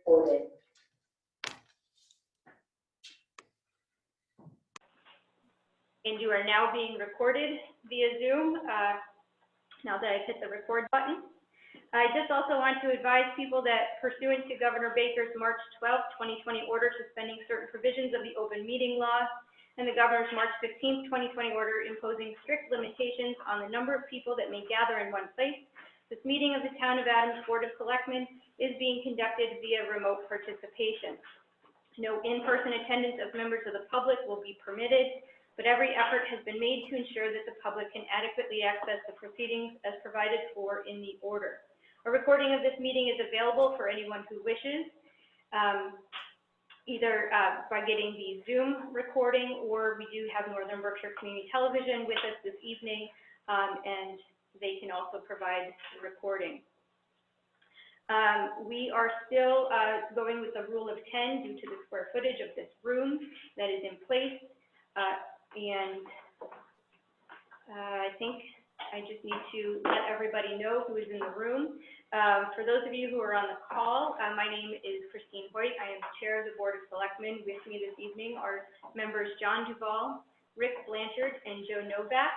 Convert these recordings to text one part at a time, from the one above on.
recorded. And you are now being recorded via Zoom. Now that I've hit the record button. I just also want to advise people that pursuant to Governor Baker's March 12, 2020 order suspending certain provisions of the open meeting law and the Governor's March 15, 2020 order imposing strict limitations on the number of people that may gather in one place, this meeting of the Town of Adams Board of Selectmen is being conducted via remote participation. No in-person attendance of members of the public will be permitted, but every effort has been made to ensure that the public can adequately access the proceedings as provided for in the order. A recording of this meeting is available for anyone who wishes, either by getting the Zoom recording, or we do have Northern Berkshire Community Television with us this evening, and they can also provide the recording. We are still going with the rule of 10 due to the square footage of this room that is in place. And I think I just need to let everybody know who is in the room. For those of you who are on the call, my name is Christine Hoyt. I am the chair of the Board of Selectmen. With me this evening are members John Duvall, Rick Blanchard, and Joe Novak.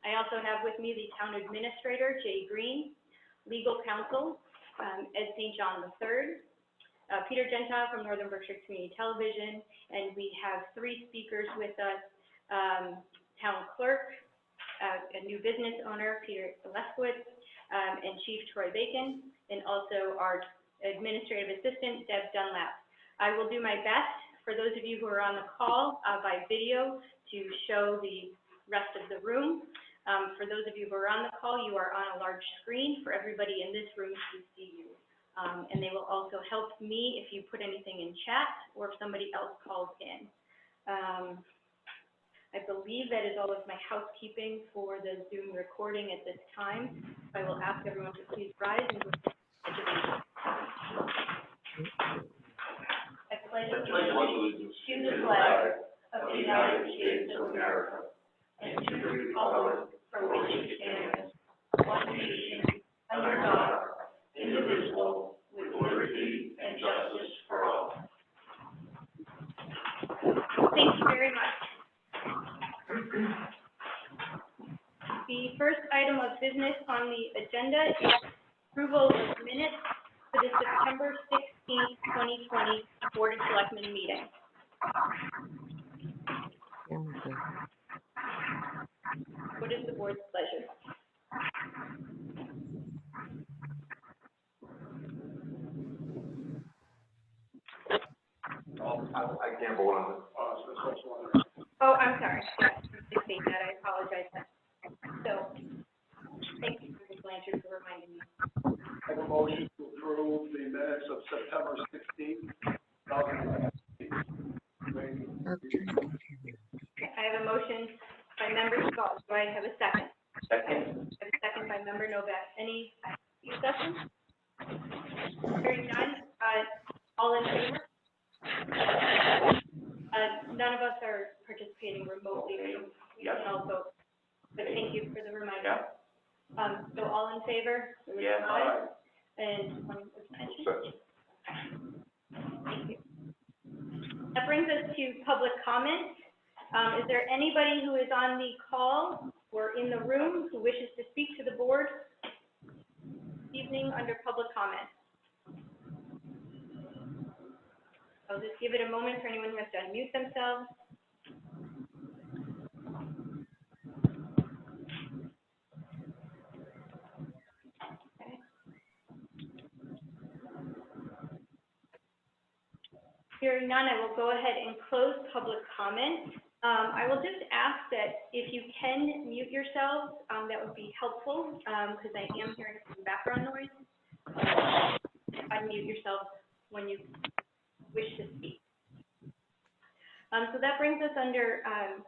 I also have with me the town administrator, Jay Green, legal counsel, Ed St. John III, Peter Gentile from Northern Berkshire Community Television, and we have three speakers with us. Town clerk, a new business owner, Peter Leskowitz, and Chief Troy Bacon, and also our administrative assistant, Deb Dunlap. I will do my best for those of you who are on the call by video to show the rest of the room. For those of you who are on the call, you are on a large screen for everybody in this room to see you. And they will also help me if you put anything in chat or if somebody else calls in. I believe that is all of my housekeeping for the Zoom recording at this time. I will ask everyone to please rise and go to the pledge of allegiance. I pledge allegiance to the flag of the United States of America and to the republic for which it stands, one nation, under God, indivisible, with liberty and justice for all. Thank you very much. The first item of business on the agenda is approval of minutes for the September 16, 2020 Board of Selectmen meeting. What is the board's pleasure? I can't vote on it. Oh, I'm sorry. Yes, I state that. I apologize. So, thank you, Mr. Blanchard, for reminding me. I have a motion to approve the minutes of September 16th. I have a motion by member Scott. Do I have a second? Second. I have a second by member Novak. Any discussion? Hearing none. All in favor? None of us are participating remotely, so we can all vote. But thank you for the reminder. Yeah. So all in favor? Yes. Aye. And one abstention. Thank you. That brings us to public comment. Is there anybody who is on the call or in the room who wishes to speak to the board this evening under public comment? I'll just give it a moment for anyone who has to unmute themselves. Okay. Hearing none, I will go ahead and close public comment. I will just ask that if you can mute yourselves, that would be helpful because I am hearing some background noise. Unmute yourself when you wish to speak. So that brings us under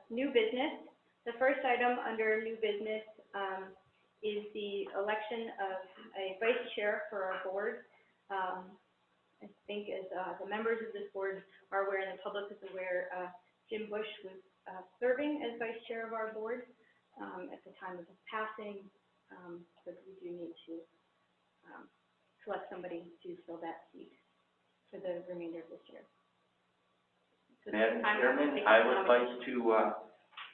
new business. The first item under new business is the election of a vice chair for our board. I think as the members of this board are aware and the public is aware, Jim Bush was serving as vice chair of our board at the time of his passing, but we do need to select somebody to fill that seat. for the remainder of this year. So Madam time Chairman, to take I the would nomination. like to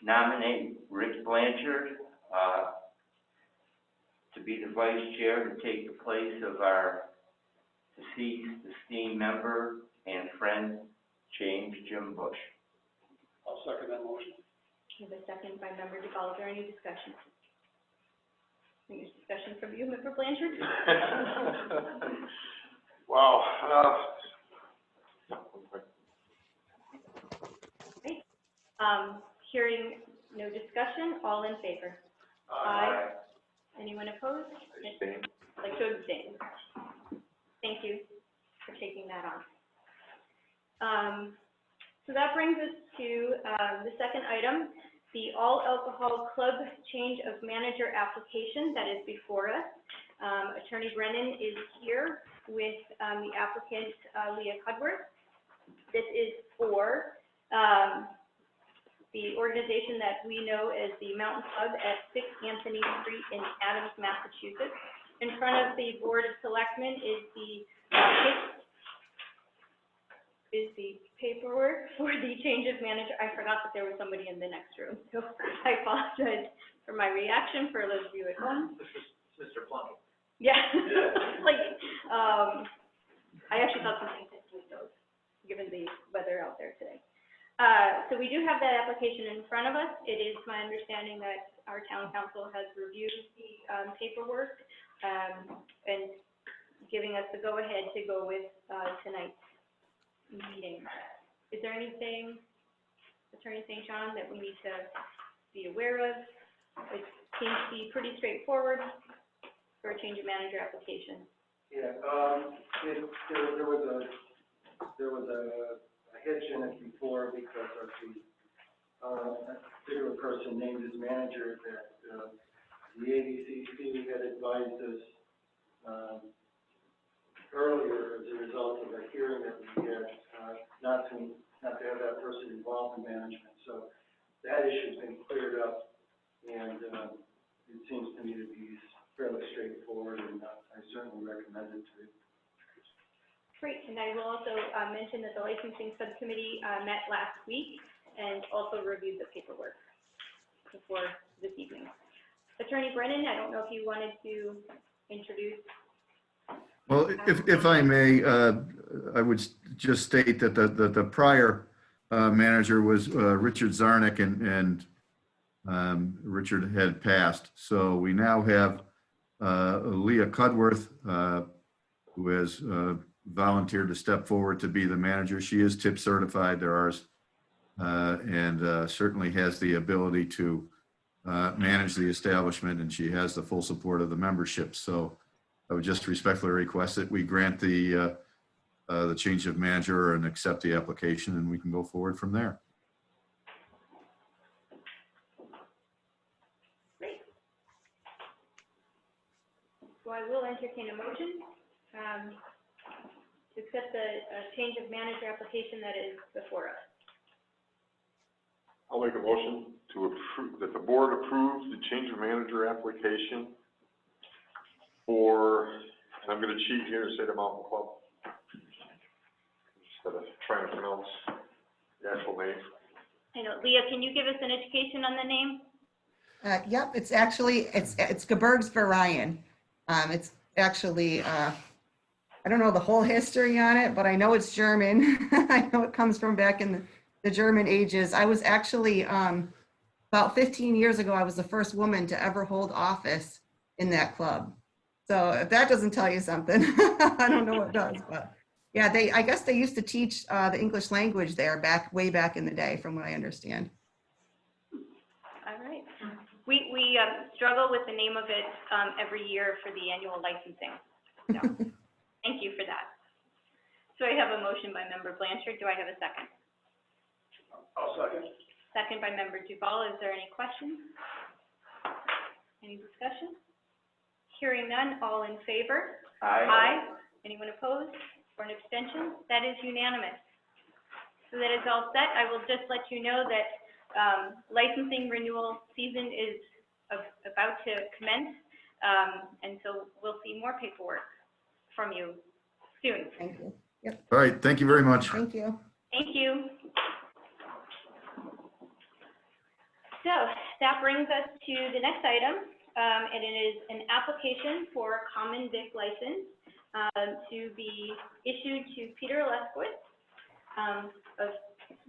nominate Rick Blanchard to be the vice chair to take the place of our deceased esteemed member and friend, James Jim Bush. I'll second that motion. We have a second by Member Duval. Is there any discussion? Any discussion from you, Member Blanchard? Wow, Hearing no discussion, all in favor? Aye. Anyone opposed? abstain. I'd like to abstain. Thank you for taking that on. So that brings us to the second item, the all alcohol club change of manager application that is before us. Attorney Brennan is here with the applicant, Leah Cudworth. This is for the organization that we know as the Mountain Club at 6 Anthony Street in Adams, Massachusetts. In front of the Board of Selectmen is the paperwork for the change of manager. I forgot that there was somebody in the next room, so I apologize for my reaction for those of you at home. This is Mr. Plunkett. Yeah, like, I actually thought something to do with those, given the weather out there today. So we do have that application in front of us. It is my understanding that our town council has reviewed the paperwork and giving us the go-ahead to go with tonight's meeting. Is there anything, Attorney St. John, that we need to be aware of? It seems to be pretty straightforward for a change of manager application. Yeah, there was a hitch in it before because of a particular person named as manager that the ABCC had advised us earlier as a result of a hearing that we had, not to have that person involved in management. So that issue's been cleared up, and it seems to me to be fairly straightforward, and I certainly recommend it to you. Great, and I will also mention that the licensing subcommittee met last week and also reviewed the paperwork before this evening. Attorney Brennan, I don't know if you wanted to introduce. Well, if I may, I would just state that the prior manager was Richard Zarnick, and Richard had passed. So we now have Leah Cudworth, who has volunteered to step forward to be the manager. She is tip certified, they're ours, and certainly has the ability to manage the establishment, and she has the full support of the membership. So I would just respectfully request that we grant the change of manager and accept the application, and we can go forward from there. Great. So I will entertain a motion to accept the change of manager application that is before us. I'll make a motion to approve, that the board approves the change of manager application for, and I'm gonna cheat here and say the Mountain Club, instead of trying to pronounce the actual name. I know, Leah, can you give us an education on the name? Yep, it's actually, it's Gebirgsverein. It's actually, I don't know the whole history on it, but I know it's German. I know it comes from back in the German ages. I was actually, about 15 years ago, I was the first woman to ever hold office in that club. So if that doesn't tell you something, I don't know what does, but yeah, I guess they used to teach the English language there way back in the day, from what I understand. All right. We struggle with the name of it every year for the annual licensing. So thank you for that. So I have a motion by Member Blanchard. Do I have a second? I'll second. Second by Member Duval. Is there any questions? Any discussion? Hearing none, all in favor? Aye. Anyone opposed or an abstention? That is unanimous. So that is all set. I will just let you know that licensing renewal season is about to commence, and so we'll see more paperwork from you soon. Thank you. All right, thank you very much. Thank you. Thank you. So that brings us to the next item, and it is an application for a common vic license to be issued to Peter Leskowitz of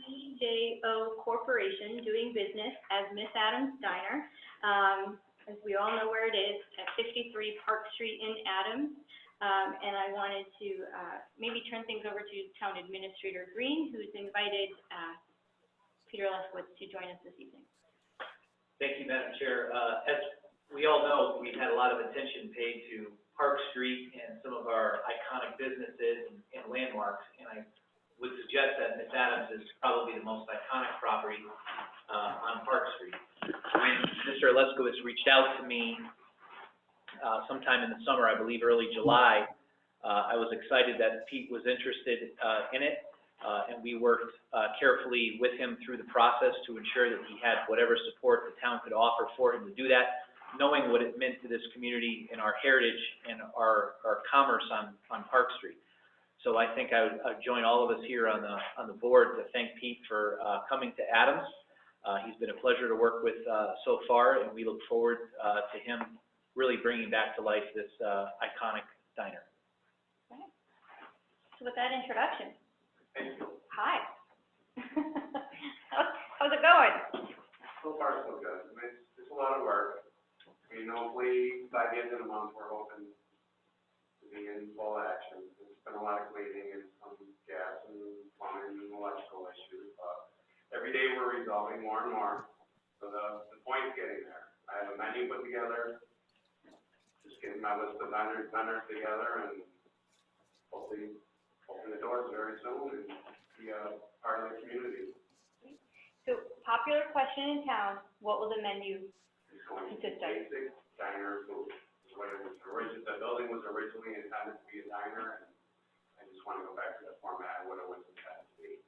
PJO Corporation, doing business as Miss Adams Diner. As we all know where it is, at 53 Park Street in Adams. And I wanted to maybe turn things over to Town Administrator Green, who's invited Peter Leskowitz to join us this evening. Thank you, Madam Chair. As we all know, we've had a lot of attention paid to Park Street and some of our iconic businesses and landmarks, and I would suggest that Miss Adams is probably the most iconic property on Park Street. When Mr. Leskowitz reached out to me sometime in the summer, I believe early July, I was excited that Pete was interested in it, and we worked carefully with him through the process to ensure that he had whatever support the town could offer for him to do that, knowing what it meant to this community and our heritage and our commerce on Park Street. So I think I would join all of us here on the board to thank Pete for coming to Adams. He's been a pleasure to work with so far, and we look forward to him really bringing back to life this iconic diner. Okay. So with that introduction, hi. How's it going? So far, so good. I mean, it's a lot of work. I mean, hopefully, by the end of the month, we're hoping to be in full action. There's been a lot of cleaning and some gas and plumbing and electrical issues, but every day we're resolving more and more. So the point's getting there. I have a menu put together, just getting my list of vendors together, and hopefully open the doors very soon and be a part of the community. So, popular question in town, what will the menu It's going to be consist of? basic diner food. What it was the building was originally intended to be a diner, and I just want to go back to the format of what it was intended to be.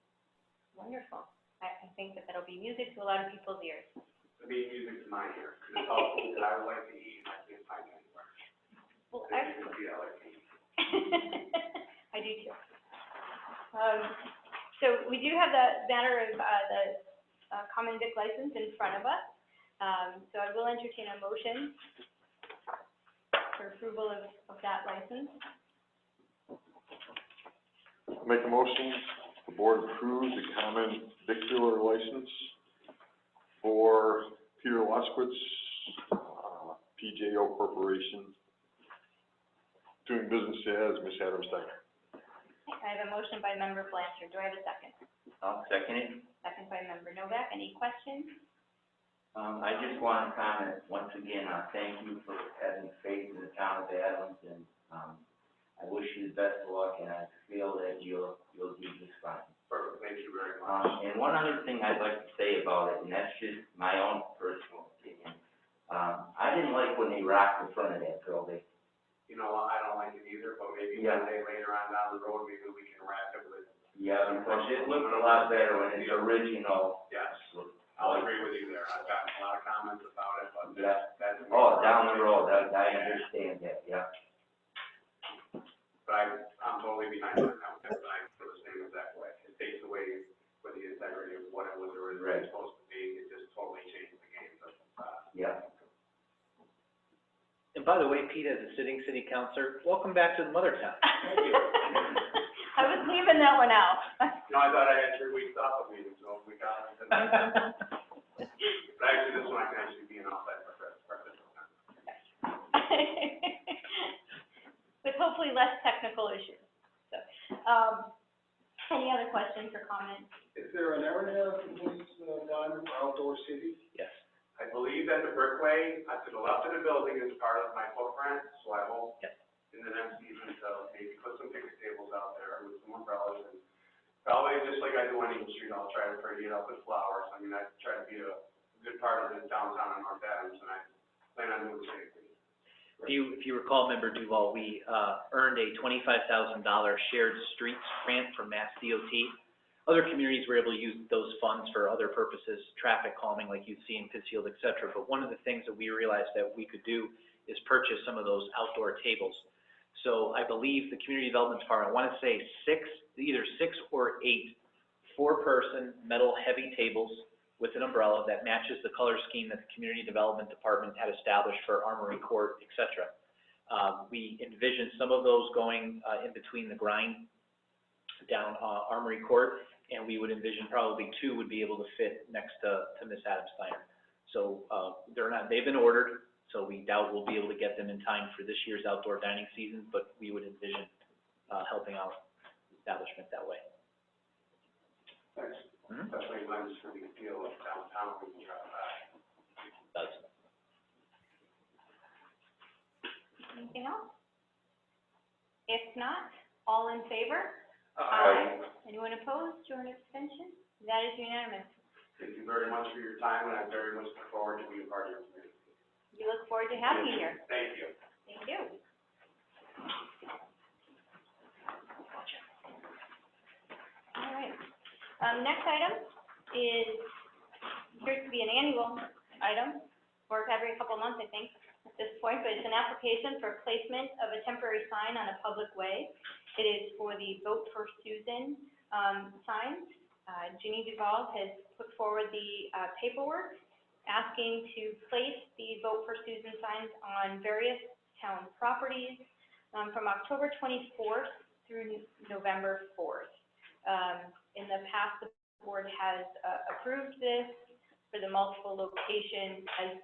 Wonderful. I think that that'll be music to a lot of people's ears. To be music to my ears, because it's all food that I would like to eat and I can't find anywhere. Well, As you can see, I like to eat. I do too. So we do have the matter of the common vic license in front of us. So I will entertain a motion for approval of that license. Make a motion, the board approves the common victular license for Peter Leskowitz, PJO Corporation, doing business as Miss Adams Diner. I have a motion by member Blanchard. Do I have a second? I'll second it. Second by member Novak. Any questions? I just want to comment once again, thank you for having faith in the town of Adams, and, I wish you the best of luck, and I feel that you'll do just fine. Perfect, thank you very much. And one other thing I'd like to say about it, and that's just my own personal opinion. I didn't like when they rocked the front of that building. You know, I don't like it either, but maybe one day later on down the road, maybe we can wrap it with. Yeah, because it looked a lot better when it's original. Yes, I'll agree with you there. I've gotten a lot of comments about it, but Yeah. that's. Oh, down the road, I understand that, yeah. But I'm totally behind it now, because I feel the same exact way. It takes away with the integrity of what it was originally supposed to be. It just totally changed the game. Yeah. And by the way, Pete, as a sitting city councilor, welcome back to the mother town. I was leaving that one out. No, I thought I had 3 weeks off of meetings, so we got it. But actually, this one I can actually be an outside participant. With hopefully less technical issues. So, any other questions or comments? Is there an area in police diner for outdoor seating? Yes. I believe that the brickway, to the left of the building is part of my footprint, so I hope Yep. in the next season to maybe put some picnic tables out there with some umbrellas, and probably just like I do on Eagle Street, I'll try to pretty it up with flowers. I mean, I try to be a good part of the downtown in North Adams, and I plan on doing the same thing. If you recall, Member Duval, we earned a $25,000 shared streets grant from Mass DOT. Other communities were able to use those funds for other purposes, traffic calming like you'd see in Pittsfield, et cetera. But one of the things that we realized that we could do is purchase some of those outdoor tables. So I believe the community development department, I want to say either 6 or 8 4-person metal heavy tables with an umbrella that matches the color scheme that the community development department had established for Armory Court, et cetera. We envisioned some of those going in between the grind down Armory Court, and we would envision probably 2 would be able to fit next to Miss Adams Steiner. So they've been ordered, so we doubt we'll be able to get them in time for this year's outdoor dining season, but we would envision helping out the establishment that way. Thanks. Especially when it's a big deal of downtown, we can drive by. Does. Anything else? If not, all in favor? Aye. Anyone opposed or an abstention? That is unanimous. Thank you very much for your time, and I very much look forward to being a part of your community. We look forward to having you here. Thank you. Thank you. All right. Next item appears to be an annual item, or every couple of months, I think, at this point, but it's an application for placement of a temporary sign on a public way. It is for the Vote for Susan signs. Ginny Duval has put forward the paperwork asking to place the Vote for Susan signs on various town properties from October 24th through November 4th. In the past, the board has approved this for the multiple locations as,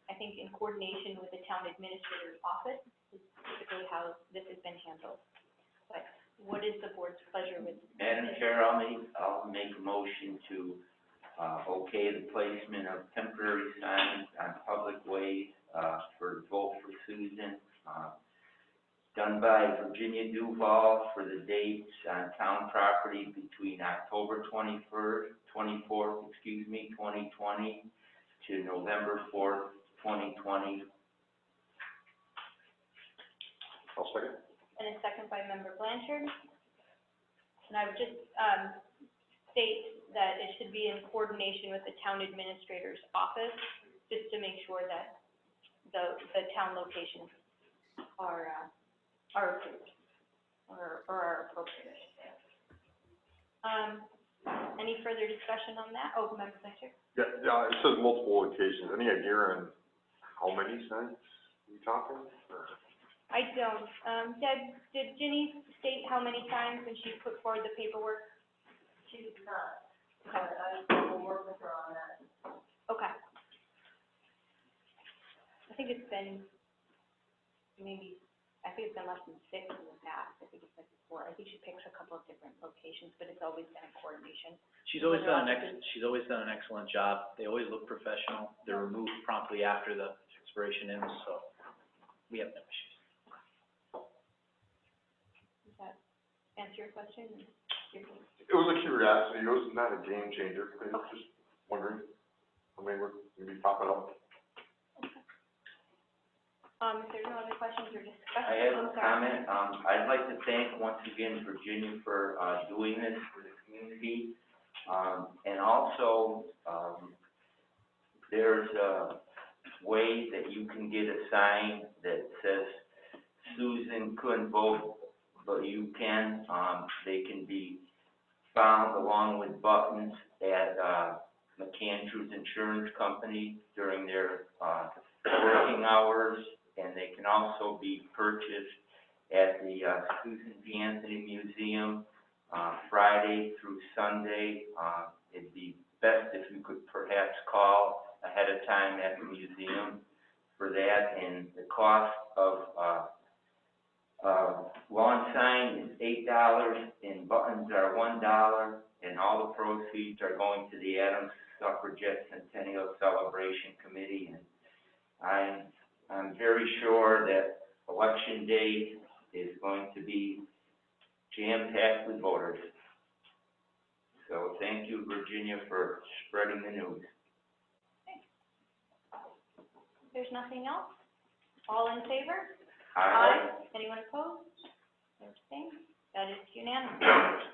I think, in coordination with the town administrator's office, is typically how this has been handled. But what is the board's pleasure with? Madam Chair, I'll make a motion to, okay the placement of temporary signs on public ways, for Vote for Susan, done by Virginia Duval for the dates on town property between October 24th, 2020 to November 4th, 2020. I'll second. And a second by Member Blanchard. And I would just state that it should be in coordination with the town administrator's office, just to make sure that the town locations are approved, or are appropriate. Any further discussion on that? Oh, Member Blanchard? Yeah, it says multiple locations. Any idea on how many signs we talking? Or? I don't. Deb, did Ginny state how many times when she put forward the paperwork? She did not. Okay. I will work with her on that. Okay. I think it's been less than 6 in the past. I think it's like 4. I think she picks a couple of different locations, but it's always been in coordination. She's always done an excellent job. They always look professional. They're removed promptly after the expiration ends, so we have no issues. Does that answer your question? It was a curiosity. It was not a game changer. I was just wondering how many were going to be popping up. If there's no other questions or discussion. I have a comment. I'd like to thank once again Virginia for doing this for the community. And also, there's a way that you can get a sign that says Susan couldn't vote, but you can. They can be found along with buttons at McAndrews Insurance Company during their working hours. And they can also be purchased at the Susan B. Anthony Museum, Friday through Sunday. It'd be best if you could perhaps call ahead of time at the museum for that. And the cost of lawn sign is $8, and buttons are $1, and all the proceeds are going to the Adams Suffragette Centennial Celebration Committee. And I'm very sure that Election Day is going to be jam-packed with voters. So thank you, Virginia, for spreading the news. Okay. If there's nothing else, all in favor? Aye. Anyone opposed? Abstained? That is unanimous.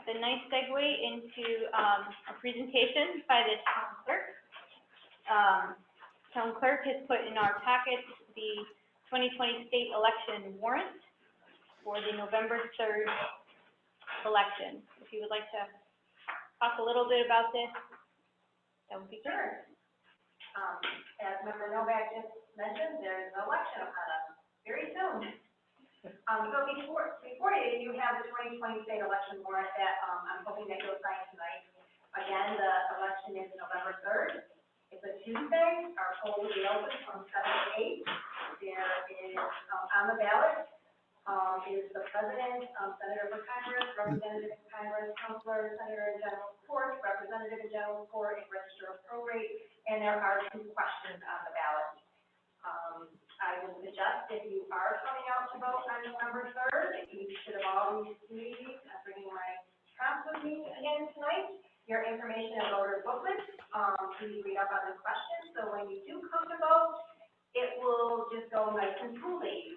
The nice segue into a presentation by the town clerk. Town clerk has put in our packets the 2020 state election warrant for the November 3rd election. If you would like to talk a little bit about this, that would be great. As Member Novak just mentioned, there's an election upon us very soon. So before you have the 2020 state election warrant that, I'm hoping that you'll sign tonight. Again, the election is November 3rd. It's a Tuesday. Our poll will be open from 7 to 8. There is, on the ballot, is the president, senator for Congress, representative in Congress, counselor, senator in general court, representative in general court, and register of probate, and there are 2 questions on the ballot. I would suggest if you are coming out to vote on November 3rd, you should have all received, I'm bringing my prompts with me again tonight, your information and voter booklet. Please read up on the questions, so when you do come to vote, it will just go nice and smoothly.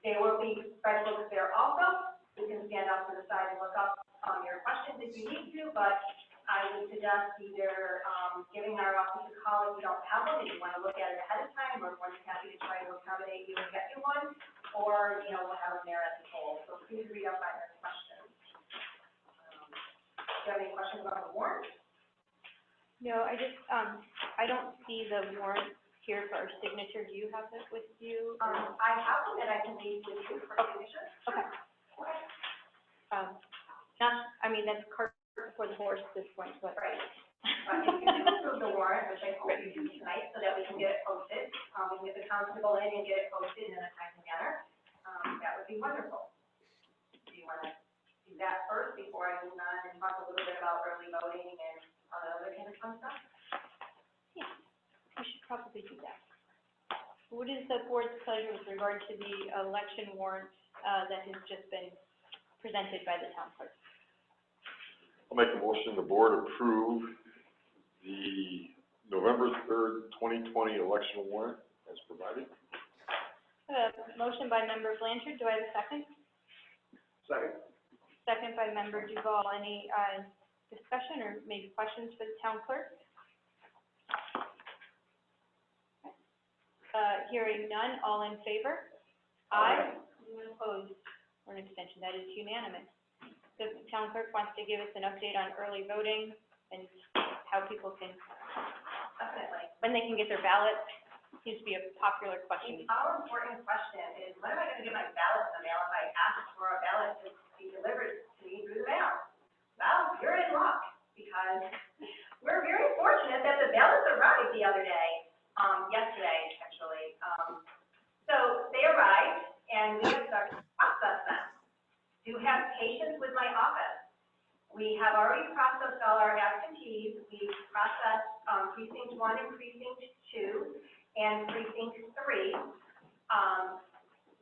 There will be spreadbooks there also. You can stand up to the side and look up your questions if you need to, but I would suggest either giving our office a call if you don't have one, if you want to look at it ahead of time, we're more than happy to try to accommodate you and get you one, or, we'll have them there at the poll. So please read up on your questions. Do you have any questions about the warrant? No, I just, I don't see the warrant here for our signature. Do you have it with you? I have one that I can leave with you for signature. Okay. That's cart before the horse at this point, but. Right. If you do approve the warrant, which I hope you do tonight, so that we can get it posted, we can get the constable in and get it posted in a timely manner, that would be wonderful. Do you want to do that first before I move on and talk a little bit about early voting and all the other kind of fun stuff? Yeah, we should probably do that. What is the board's pleasure with regard to the election warrant, that has just been presented by the town clerk? I'll make a motion, the board approve the November 3rd, 2020 election warrant as provided. Motion by member Blanchard, do I have a second? Second. Second by member Duval. Any, discussion or maybe questions for the town clerk? Hearing none, all in favor? Aye. Anyone opposed or an abstention? That is unanimous. The town clerk wants to give us an update on early voting and how people can, Definitely. when they can get their ballots. Seems to be a popular question. Our important question is, when am I going to get my ballot in the mail if I ask for a ballot to be delivered to me through the mail? Well, you're in luck, because we're very fortunate that the ballots arrived the other day, yesterday, actually. So they arrived, and we have started to process them. Do have patience with my office. We have already processed all our absentees. We've processed precinct 1 and precinct 2 and precinct 3.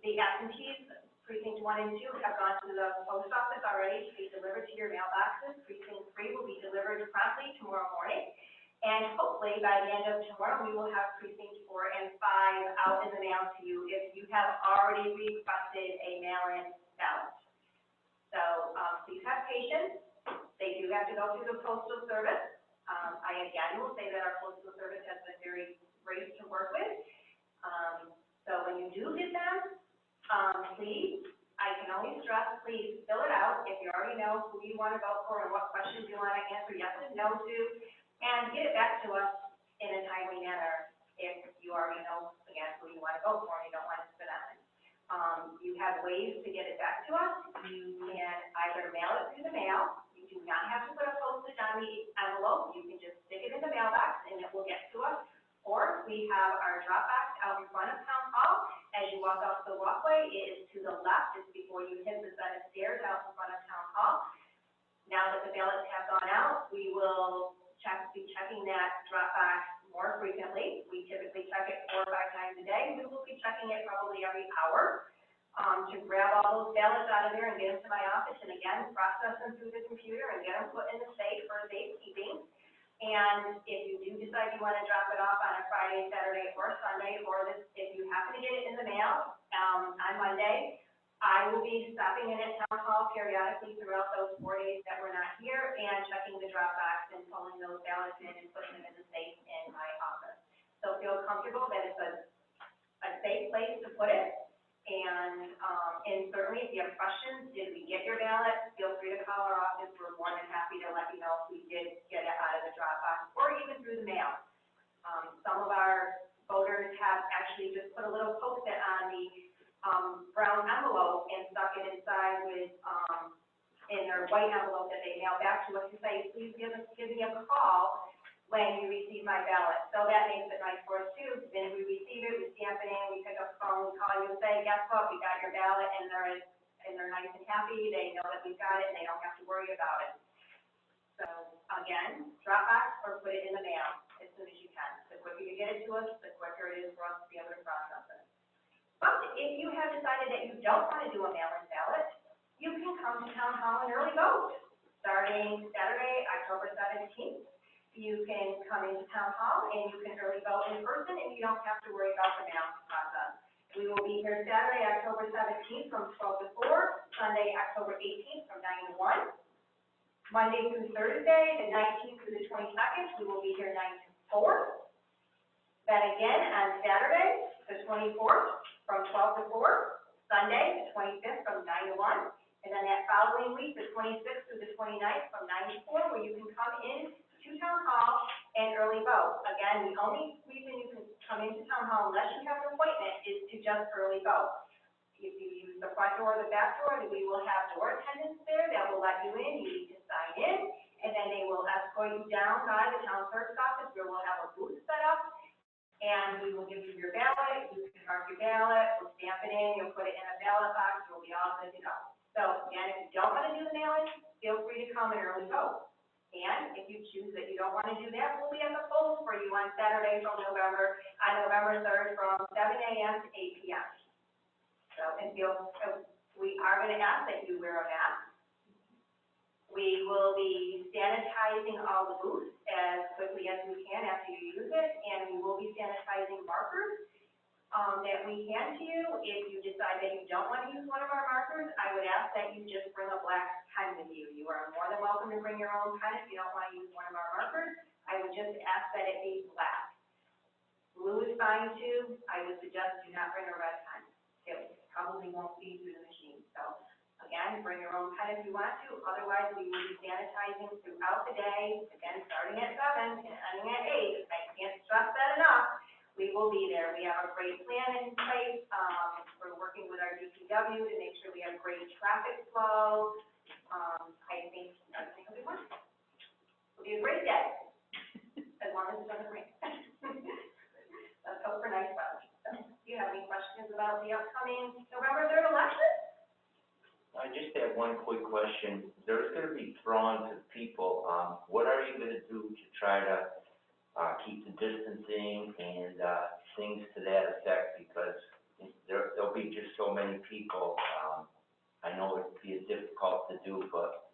The absentees, precinct 1 and 2, have gone to the post office already to be delivered to your mailboxes. Precinct 3 will be delivered promptly tomorrow morning. And hopefully by the end of tomorrow, we will have precinct 4 and 5 out in the mail to you if you have already requested a mail-in ballot. So, please have patience. They do have to go through the postal service. I again will say that our postal service has been very great to work with. So when you do get them, please, I can only stress, please fill it out if you already know who you want to vote for and what questions you want to answer yes and no to, and get it back to us in a timely manner if you already know, again, who you want to vote for and you don't want to sit on it. You have ways to get it back to us. You can either mail it through the mail. You do not have to put a postage on the envelope. You can just stick it in the mailbox and it will get to us. Or we have our drop box out in front of Town Hall. As you walk off the walkway, it is to the left. It's before you hit the set of stairs out in front of Town Hall. Now that the ballots have gone out, we will be checking that drop box more frequently. We typically check it 4 or 5 times a day. We will be checking it probably every hour to grab all those ballots out of there and get them to my office, and again, process them through the computer and get them put in the safe for safekeeping. And if you do decide you want to drop it off on a Friday, Saturday, or Sunday, or if you happen to get it in the mail on Monday, I will be stopping in at Town Hall periodically throughout those 4 days that we're not here and checking the drop box and pulling those ballots in and putting them in the safe in my office. So feel comfortable that it's a safe place to put it. And certainly if you have questions, did we get your ballot, feel free to call our office. We're more than happy to let you know if we did get it out of the drop box or even through the mail. Some of our voters have actually just put a little Post-it on the, brown envelope and stuck it inside with, in their white envelope that they mail back to us to say, please give me a call when you receive my ballot. So that makes it nice for us too. Then we receive it, we stamp it in, we pick up the phone, we call you and say, guess what, we got your ballot, and they're nice and happy. They know that we've got it and they don't have to worry about it. So again, drop box or put it in the mail as soon as you can. The quicker you get it to us, the quicker it is for us to be able to process it. But if you have decided that you don't want to do a mail-in ballot, you can come to town hall and early vote starting Saturday, October 17th. You can come into town hall and you can early vote in person and you don't have to worry about the mail process. We will be here Saturday, October 17th from 12 to 4, Sunday, October 18th from 9 to 1. Monday through Thursday, the 19th through the 22nd, we will be here 9 to 4. Then again on Saturday, the 24th from 12 to 4, Sunday, the 25th from 9 to 1. And then that following week, the 26th through the 29th from 9 to 4, where you can come in to town hall and early vote. Again, the only reason you can come into town hall unless you have an appointment is to just early vote. If you use the front door or the back door, we will have door attendants there that will let you in. You need to sign in, and then they will escort you down by the town clerk's office where we'll have a booth set up, and we will give you your ballot. You can mark your ballot, we'll stamp it in, you'll put it in a ballot box, you'll be all good to go. So again, if you don't want to do the mail-in, feel free to come and early vote. And if you choose that you don't want to do that, we'll be at the polls for you on Saturday on November 3rd from 7 a.m. to 8 p.m. So, we are going to ask that you wear a mask. We will be sanitizing all the booths as quickly as we can after you use it, and we will be sanitizing markers that we hand to you. If you decide that you don't want to use one of our markers, I would ask that you just bring a black pen with you. You are more than welcome to bring your own pen if you don't want to use one of our markers. I would just ask that it be black. Blue is fine too. I would suggest do not bring a red pen. It probably won't feed through the machine. So again, bring your own pen if you want to. Otherwise, we will be sanitizing throughout the day, again, starting at 7 and ending at 8. I can't stress that enough. We will be there. We have a great plan in place. We're working with our DPW to make sure we have great traffic flow. I think everything will be wonderful. It'll be a great day, as long as it doesn't rain. Let's hope for nice weather. So, do you have any questions about the upcoming November 3rd election? I just have one quick question. There's going to be throngs of people. What are you going to do to try to keep the distancing and things to that effect? Because there'll be just so many people. I know it'd be difficult to do, but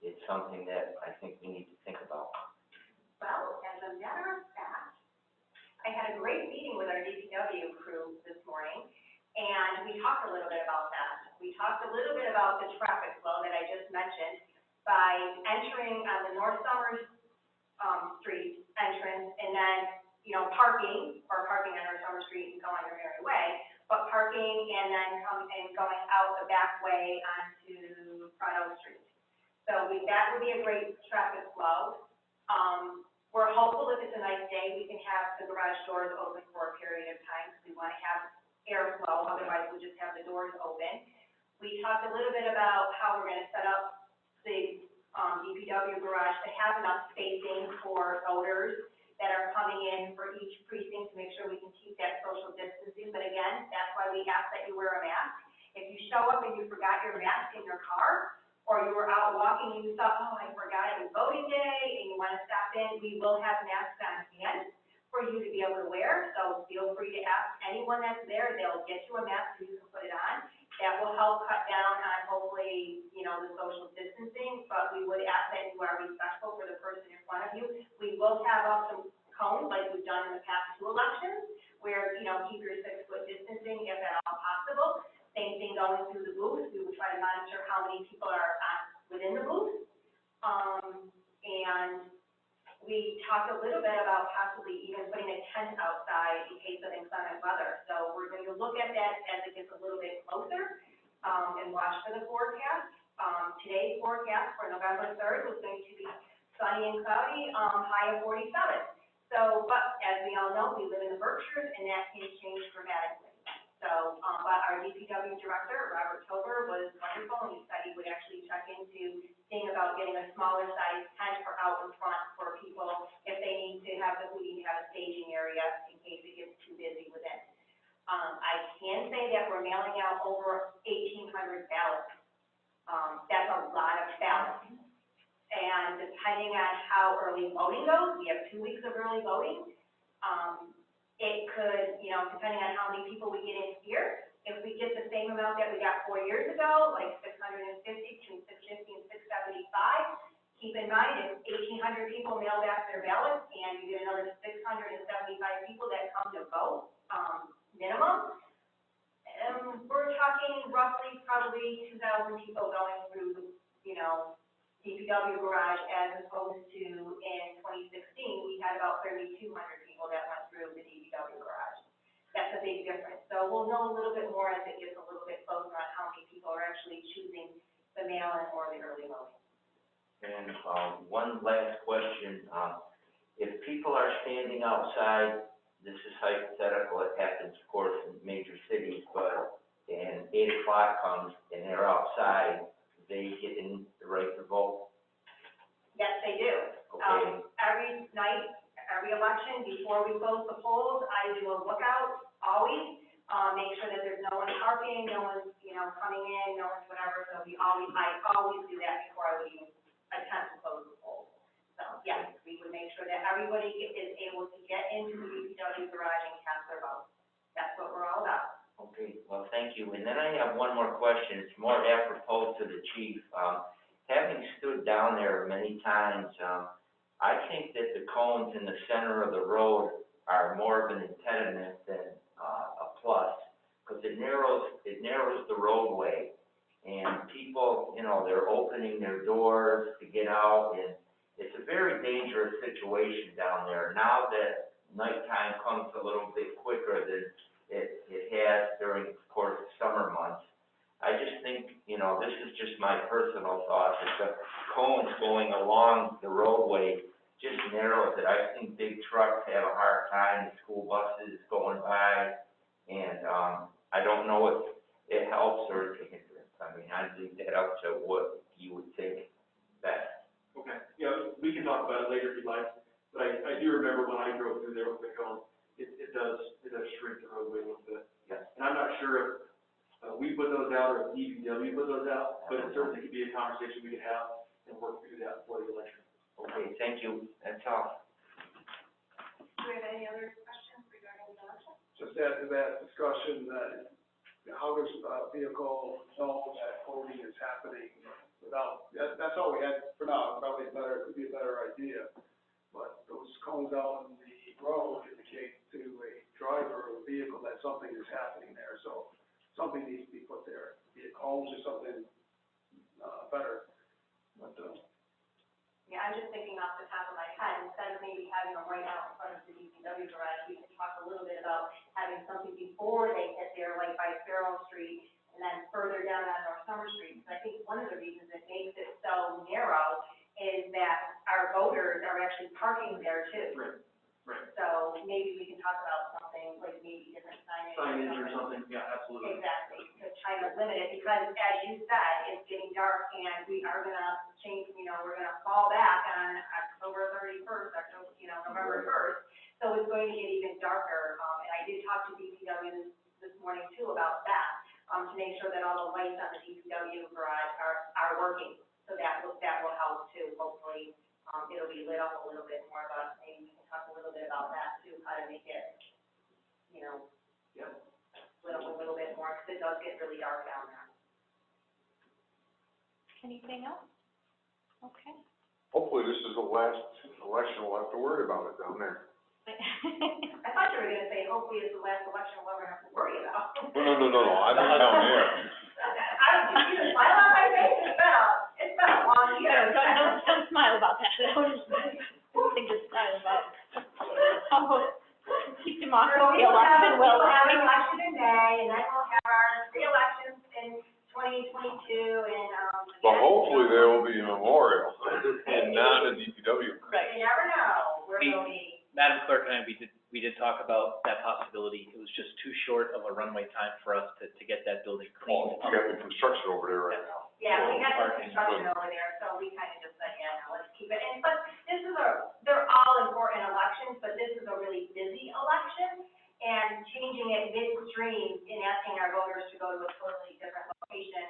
it's something that I think we need to think about. Well, as a matter of fact, I had a great meeting with our DPW crew this morning, and we talked a little bit about that. We talked a little bit about the traffic flow that I just mentioned by entering on the North Summers Street entrance, and then, parking on North Summer Street and going your merry way, but parking and then going out the back way onto Front Oak Street. So that would be a great traffic flow. We're hopeful if it's a nice day, we can have the garage doors open for a period of time, because we want to have airflow, otherwise we'll just have the doors open. We talked a little bit about how we're going to set up the DPW garage to have enough spacing for voters that are coming in for each precinct to make sure we can keep that social distancing. But again, that's why we ask that you wear a mask. If you show up and you forgot your mask in your car, or you were out walking and you thought, oh, I forgot it was voting day, and you want to stop in, we will have masks on hand for you to be able to wear. So feel free to ask anyone that's there. They'll get you a mask so you can put it on. That will help cut down on hopefully, the social distancing, but we would ask that you are respectful for the person in front of you. We will have up some cones like we've done in the past 2 elections, where, keep your 6-foot distancing if at all possible. Same thing going through the booth. We will try to monitor how many people are within the booth. And we talked a little bit about possibly even putting a tent outside in case of inclement weather. So we're going to look at that as it gets a little bit closer, and watch for the forecast. Today's forecast for November 3rd was going to be sunny and cloudy, high of 47. So, but as we all know, we live in the Berkshires, and that can change dramatically. So, but our DPW director, Robert Tober, was wonderful, and he said he would actually check into seeing about getting a smaller size tent for out in front for people if they need to have a staging area in case it gets too busy within. I can say that we're mailing out over 1,800 ballots. That's a lot of ballots. And depending on how early voting goes, we have 2 weeks of early voting. It could, you know, depending on how many people we get in here, if we get the same amount that we got 4 years ago, like 650, between 650 and 675, keep in mind, if 1,800 people mail back their ballots and you get another 675 people that come to vote, minimum, we're talking roughly probably 2,000 people going through, you know, DPW garage, as opposed to in 2016, we had about 3,200 people that went through the DPW garage. That's a big difference. So we'll know a little bit more as it gets a little bit closer on how many people are actually choosing the mail-in or the early voting. And, one last question, if people are standing outside, this is hypothetical, it happens, of course, in major cities, but, and 8 o'clock comes and they're outside, they get in the right to vote? Yes, they do. Okay. Every night, every election, before we close the polls, I do a lookout always, make sure that there's no one parking, no one's, you know, coming in, no one's whatever, so I always do that before I would even attempt to close the polls. So, yes, we would make sure that everybody is able to get into the DPW garage and cast their vote. That's what we're all about. Okay, well, thank you. And then I have one more question. It's more apropos to the chief. Having stood down there many times, I think that the cones in the center of the road are more of an impediment than a plus, because it narrows the roadway. And people, you know, they're opening their doors to get out, and it's a very dangerous situation down there. Now that nighttime comes a little bit quicker than it has during, of course, the summer months. I just think, you know, this is just my personal thought, that the cones going along the roadway just narrows it. I've seen big trucks have a hard time, school buses going by, and, I don't know if it helps or it's a hindrance. I mean, I'd leave that up to what you would think best. Okay, yeah, we can talk about it later if you'd like, but I do remember when I drove through there with the cone, it does shrink the roadway a little bit. Yeah. And I'm not sure if we put those out or if DPW put those out, but it certainly could be a conversation we could have and work through that before the election. Okay, thank you. That's all. Do we have any other questions regarding the election? Just add to that discussion, how does a vehicle know that voting is happening without, that's all we had for now, probably better, could be a better idea. But those cones out in the road indicate to a driver of a vehicle that something is happening there, so something needs to be put there, be it cones or something, better, but, Yeah, I'm just thinking off the top of my head, instead of maybe having them right out in front of the DPW garage, we could talk a little bit about having something before they hit there, like by Farrell Street, and then further down on North Summer Street. Because I think one of the reasons it makes it so narrow is that our voters are actually parking there too. Right, right. So maybe we can talk about something, like maybe different signage. Signage or something, yeah, absolutely. Exactly, to try to limit it, because as you said, it's getting dark, and we are gonna change, you know, we're gonna fall back on October 31st, November 1st, so it's going to get even darker, and I did talk to DPW this morning too about that, to make sure that all the lights on the DPW garage are working, so that will help too, hopefully, it'll be lit up a little bit more, but maybe we can talk a little bit about that too, how to make it, you know, lit up a little bit more, because it does get really dark down there. Anything else? Okay. Hopefully this is the last election we'll have to worry about it down there. I thought you were gonna say, hopefully it's the last election we'll ever have to worry about. No, I mean down there. You just smile on my face, it's been a long year. Don't smile about that. Don't think to smile about. off So the election, we'll have an election in May, and then we'll have our re-elections in 2022, and, But again, hopefully there will be a memorial and not a DPW. Right. you never know where it'll be. Madam Clerk and I, we did talk about that possibility. It was just too short of a runway time for us to get that building Oh, cleaned we up. got the construction over there right now. Yeah, we had some Parking. construction over there, so we kind of just said, yeah, no, let's keep it. And, but this is they're all important elections, but this is a really busy election. And changing it midstream and asking our voters to go to a totally different location,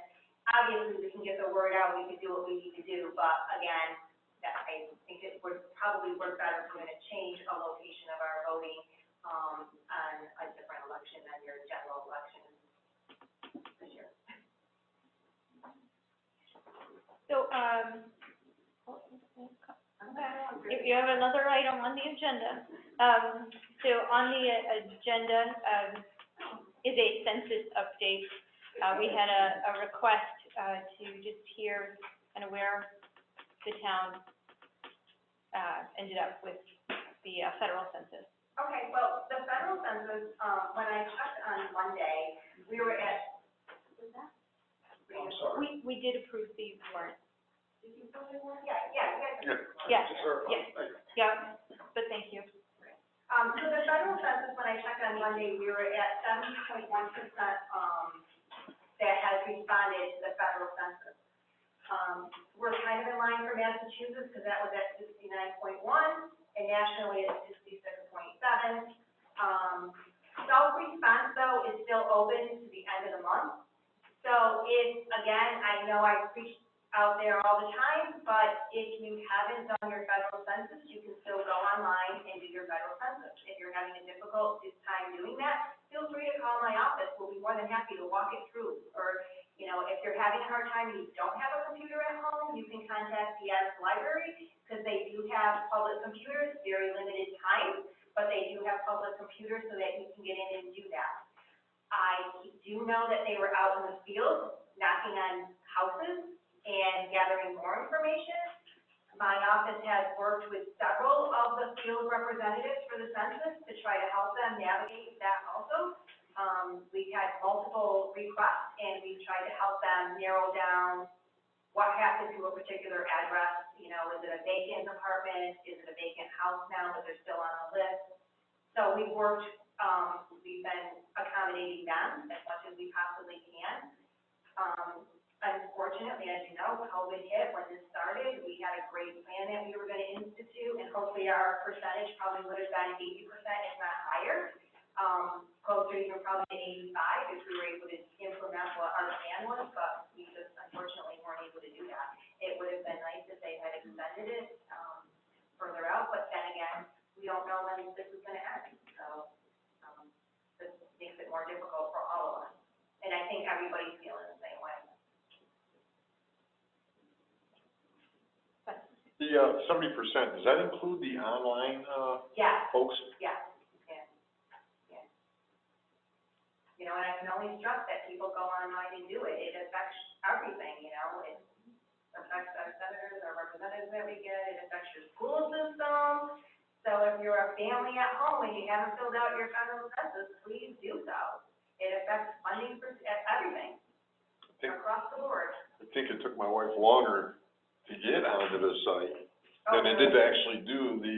obviously, we can get the word out, we can do what we need to do, but again, I think it would probably work better if we're gonna change a location of our voting, on a different election than your general election this year. So, you have another item on the agenda. So on the agenda, is a census update. We had a request, to just hear kind of where the town, ended up with the, federal census. Okay, well, the federal census, when I checked on Monday, we were at, what was that? I'm sorry. We did approve the warrant. Did you vote it? Yeah, Yeah. Yes, Just verified. yes. Thank you. Yeah, but thank you. So the federal census, when I checked on Monday, we were at 70.1%, that has responded to the federal census. We're kind of in line for Massachusetts, because that was at 69.1, and nationally it's 66.7. Self-response, though, is still open to the end of the month. So if, again, I know I preach out there all the time, but if you haven't done your federal census, you can still go online and do your federal census. If you're having a difficult time doing that, feel free to call my office. We'll be more than happy to walk it through. Or, you know, if you're having a hard time and you don't have a computer at home, you can contact the Adams Library, because they do have public computers, very limited time, but they do have public computers so that you can get in and do that. I do know that they were out in the field knocking on houses and gathering more information. My office has worked with several of the field representatives for the census to try to help them navigate that also. We've had multiple requests, and we've tried to help them narrow down what happened to a particular address. You know, is it a vacant apartment? Is it a vacant house now, but they're still on the list? So we've worked, we've been accommodating them as much as we possibly can. Unfortunately, as you know, COVID hit when this started. We had a great plan that we were gonna institute, and hopefully our percentage probably would have been 80%, if not higher. Closer even probably to 85 if we were able to implement what our plan was, but we just unfortunately weren't able to do that. It would have been nice if they had extended it, further out, but then again, we don't know when this is gonna end, so, this makes it more difficult for all of us. And I think everybody's feeling the same way. The, 70%, does that include the online, Yeah, folks? yeah. You know, and I can only stress that people go online and do it. It affects everything, you know. It affects our senators, our representatives that we get. It affects your school system. So if you're a family at home and you haven't filled out your federal census, please do so. It affects funding for everything, across the board. I think it took my wife longer to get onto the site than it did to actually do the,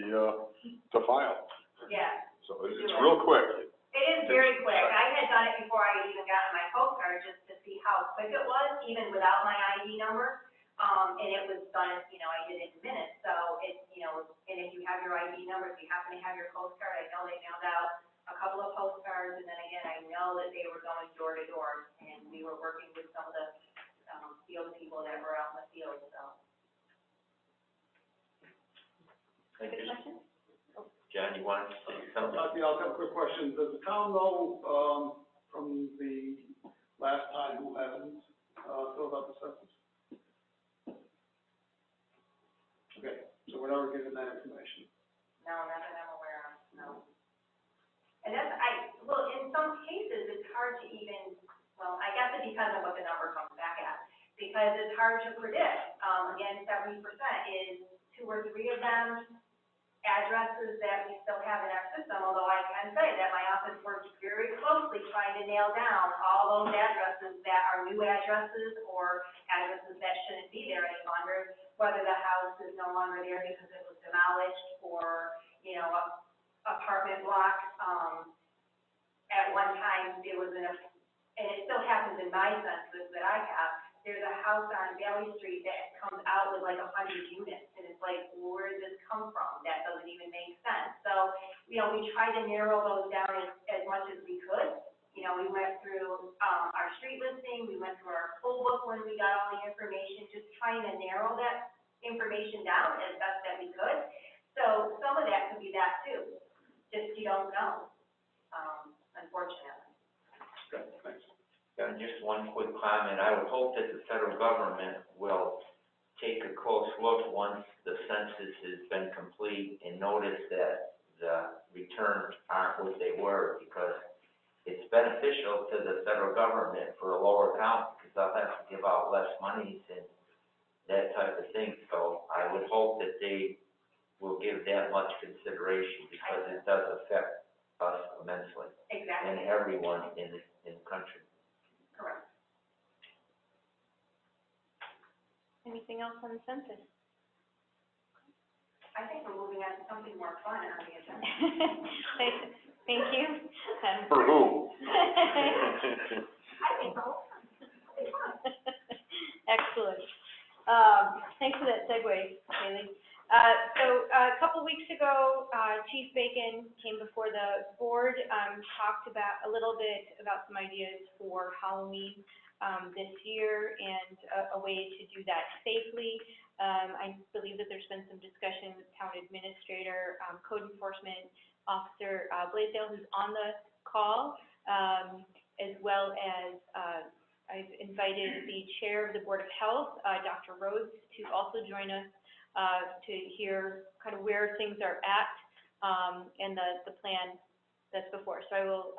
to file. Yeah. So it's real quick. It is very quick. I had done it before I had even gotten my postcard, just to see how quick it was, even without my ID number. And it was done, you know, I did it in minutes. So it, you know, and if you have your ID number, if you happen to have your postcard, I know they mailed out a couple of postcards. And then again, I know that they were going door to door, and we were working with some of the, field people that were out in the field, so. Thank Good you. question? John, you want to say something? Yeah, I'll have a quick question. Does the town know, from the last time who hasn't, filled out the census? Okay, so we're never given that information. No, not that I'm aware of, no. And that's, well, in some cases, it's hard to even, well, I guess it depends on what the number comes back at, because it's hard to predict. Again, 70% is 2 or 3 of them addresses that we still have in our system, although I can say that my office works very closely trying to nail down all those addresses that are new addresses or addresses that shouldn't be there any longer, whether the house is no longer there because it was demolished or, you know, a apartment block. At one time, it was and it still happens in my census that I have, there's a house on Valley Street that comes out with like 100 units, and it's like, where did this come from? That doesn't even make sense. So, you know, we tried to narrow those down as much as we could. You know, we went through, our street listing, we went through our full book when we got all the information, just trying to narrow that information down as best that we could. So some of that could be that too, just you don't know, unfortunately. Okay, thanks. Just one quick comment. I would hope that the federal government will take a close look once the census has been complete and notice that the returns aren't what they were, because it's beneficial to the federal government for a lower count, because they'll have to give out less monies and that type of thing. So I would hope that they will give that much consideration, because it does affect us immensely Exactly. and everyone in the country. Correct. Anything else on the census? I think we're moving on to something more fun on the agenda. Thank you. For who? I think so. Excellent. Thanks for that segue, Haley. So a couple weeks ago, Chief Bacon came before the board, talked about a little bit about some ideas for Halloween this year and a way to do that safely. I believe that there's been some discussion with Town Administrator, Code Enforcement Officer Blaisdell, who's on the call, as well as I've invited the Chair of the Board of Health, Dr. Rhodes, to also join us to hear kind of where things are at and the plan that's before. So I will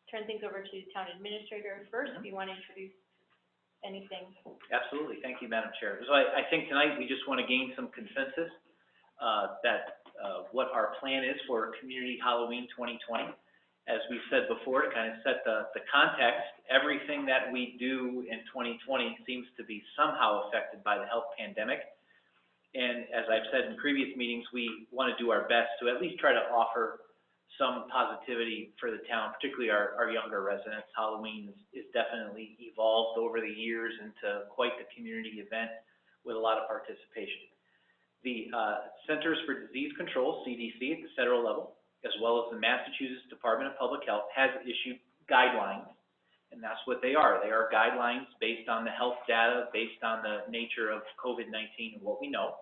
turn things over to Town Administrator first, if you want to introduce anything. Absolutely. Thank you, Madam Chair. So I think tonight we just want to gain some consensus that what our plan is for Community Halloween 2020. As we've said before, to kind of set the context, everything that we do in 2020 seems to be somehow affected by the health pandemic. And as I've said in previous meetings, we want to do our best to at least try to offer some positivity for the town, particularly our younger residents. Halloween is definitely evolved over the years into quite the community event with a lot of participation. The Centers for Disease Control, CDC, at the federal level, as well as the Massachusetts Department of Public Health, has issued guidelines, and that's what they are. They are guidelines based on the health data, based on the nature of COVID-19 and what we know.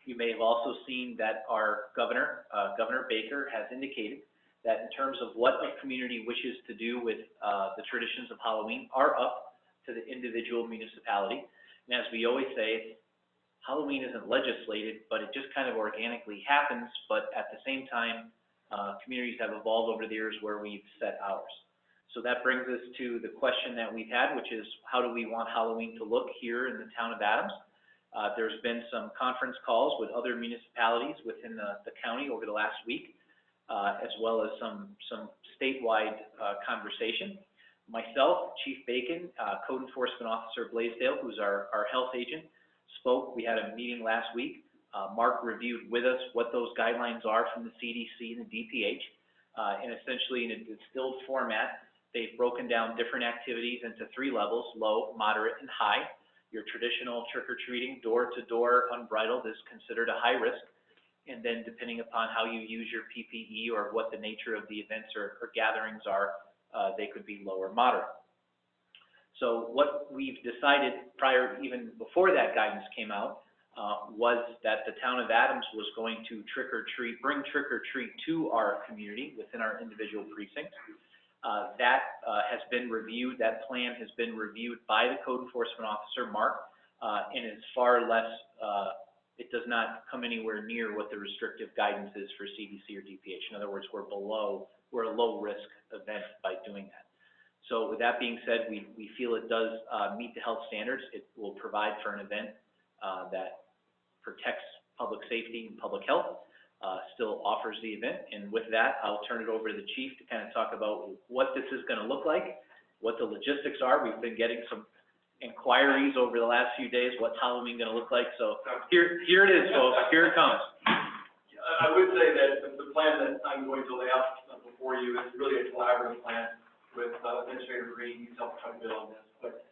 You may have also seen that our governor, Governor Baker, has indicated that in terms of what a community wishes to do with the traditions of Halloween are up to the individual municipality. And as we always say, Halloween isn't legislated, but it just kind of organically happens. But at the same time, communities have evolved over the years where we've set ours. So that brings us to the question that we've had, which is how do we want Halloween to look here in the town of Adams? There's been some conference calls with other municipalities within the county over the last week, as well as some statewide conversation. Myself, Chief Bacon, Code Enforcement Officer Blaisdell, who's our health agent, spoke. We had a meeting last week. Mark reviewed with us what those guidelines are from the CDC and the DPH, and essentially in a distilled format, they've broken down different activities into 3 levels: low, moderate, and high. Your traditional trick-or-treating, door-to-door, unbridled, is considered a high risk. And then depending upon how you use your PPE or what the nature of the events or gatherings are, they could be low or moderate. So what we've decided prior, even before that guidance came out, was that the town of Adams was going to bring trick-or-treat to our community within our individual precincts. That has been reviewed, that plan has been reviewed by the Code Enforcement Officer, Mark, and is far less, it does not come anywhere near what the restrictive guidance is for CDC or DPH. In other words, we're a low-risk event by doing that. So with that being said, we feel it does meet the health standards. It will provide for an event that protects public safety and public health. still offers the event. And with that, I'll turn it over to the chief to kind of talk about what this is going to look like, what the logistics are. We've been getting some inquiries over the last few days, what's Halloween going to look like. So here it is, folks. Here it comes. I would say that the plan that I'm going to lay out before you is really a collaborative plan with Administrator Green. He's helped try to build on this. But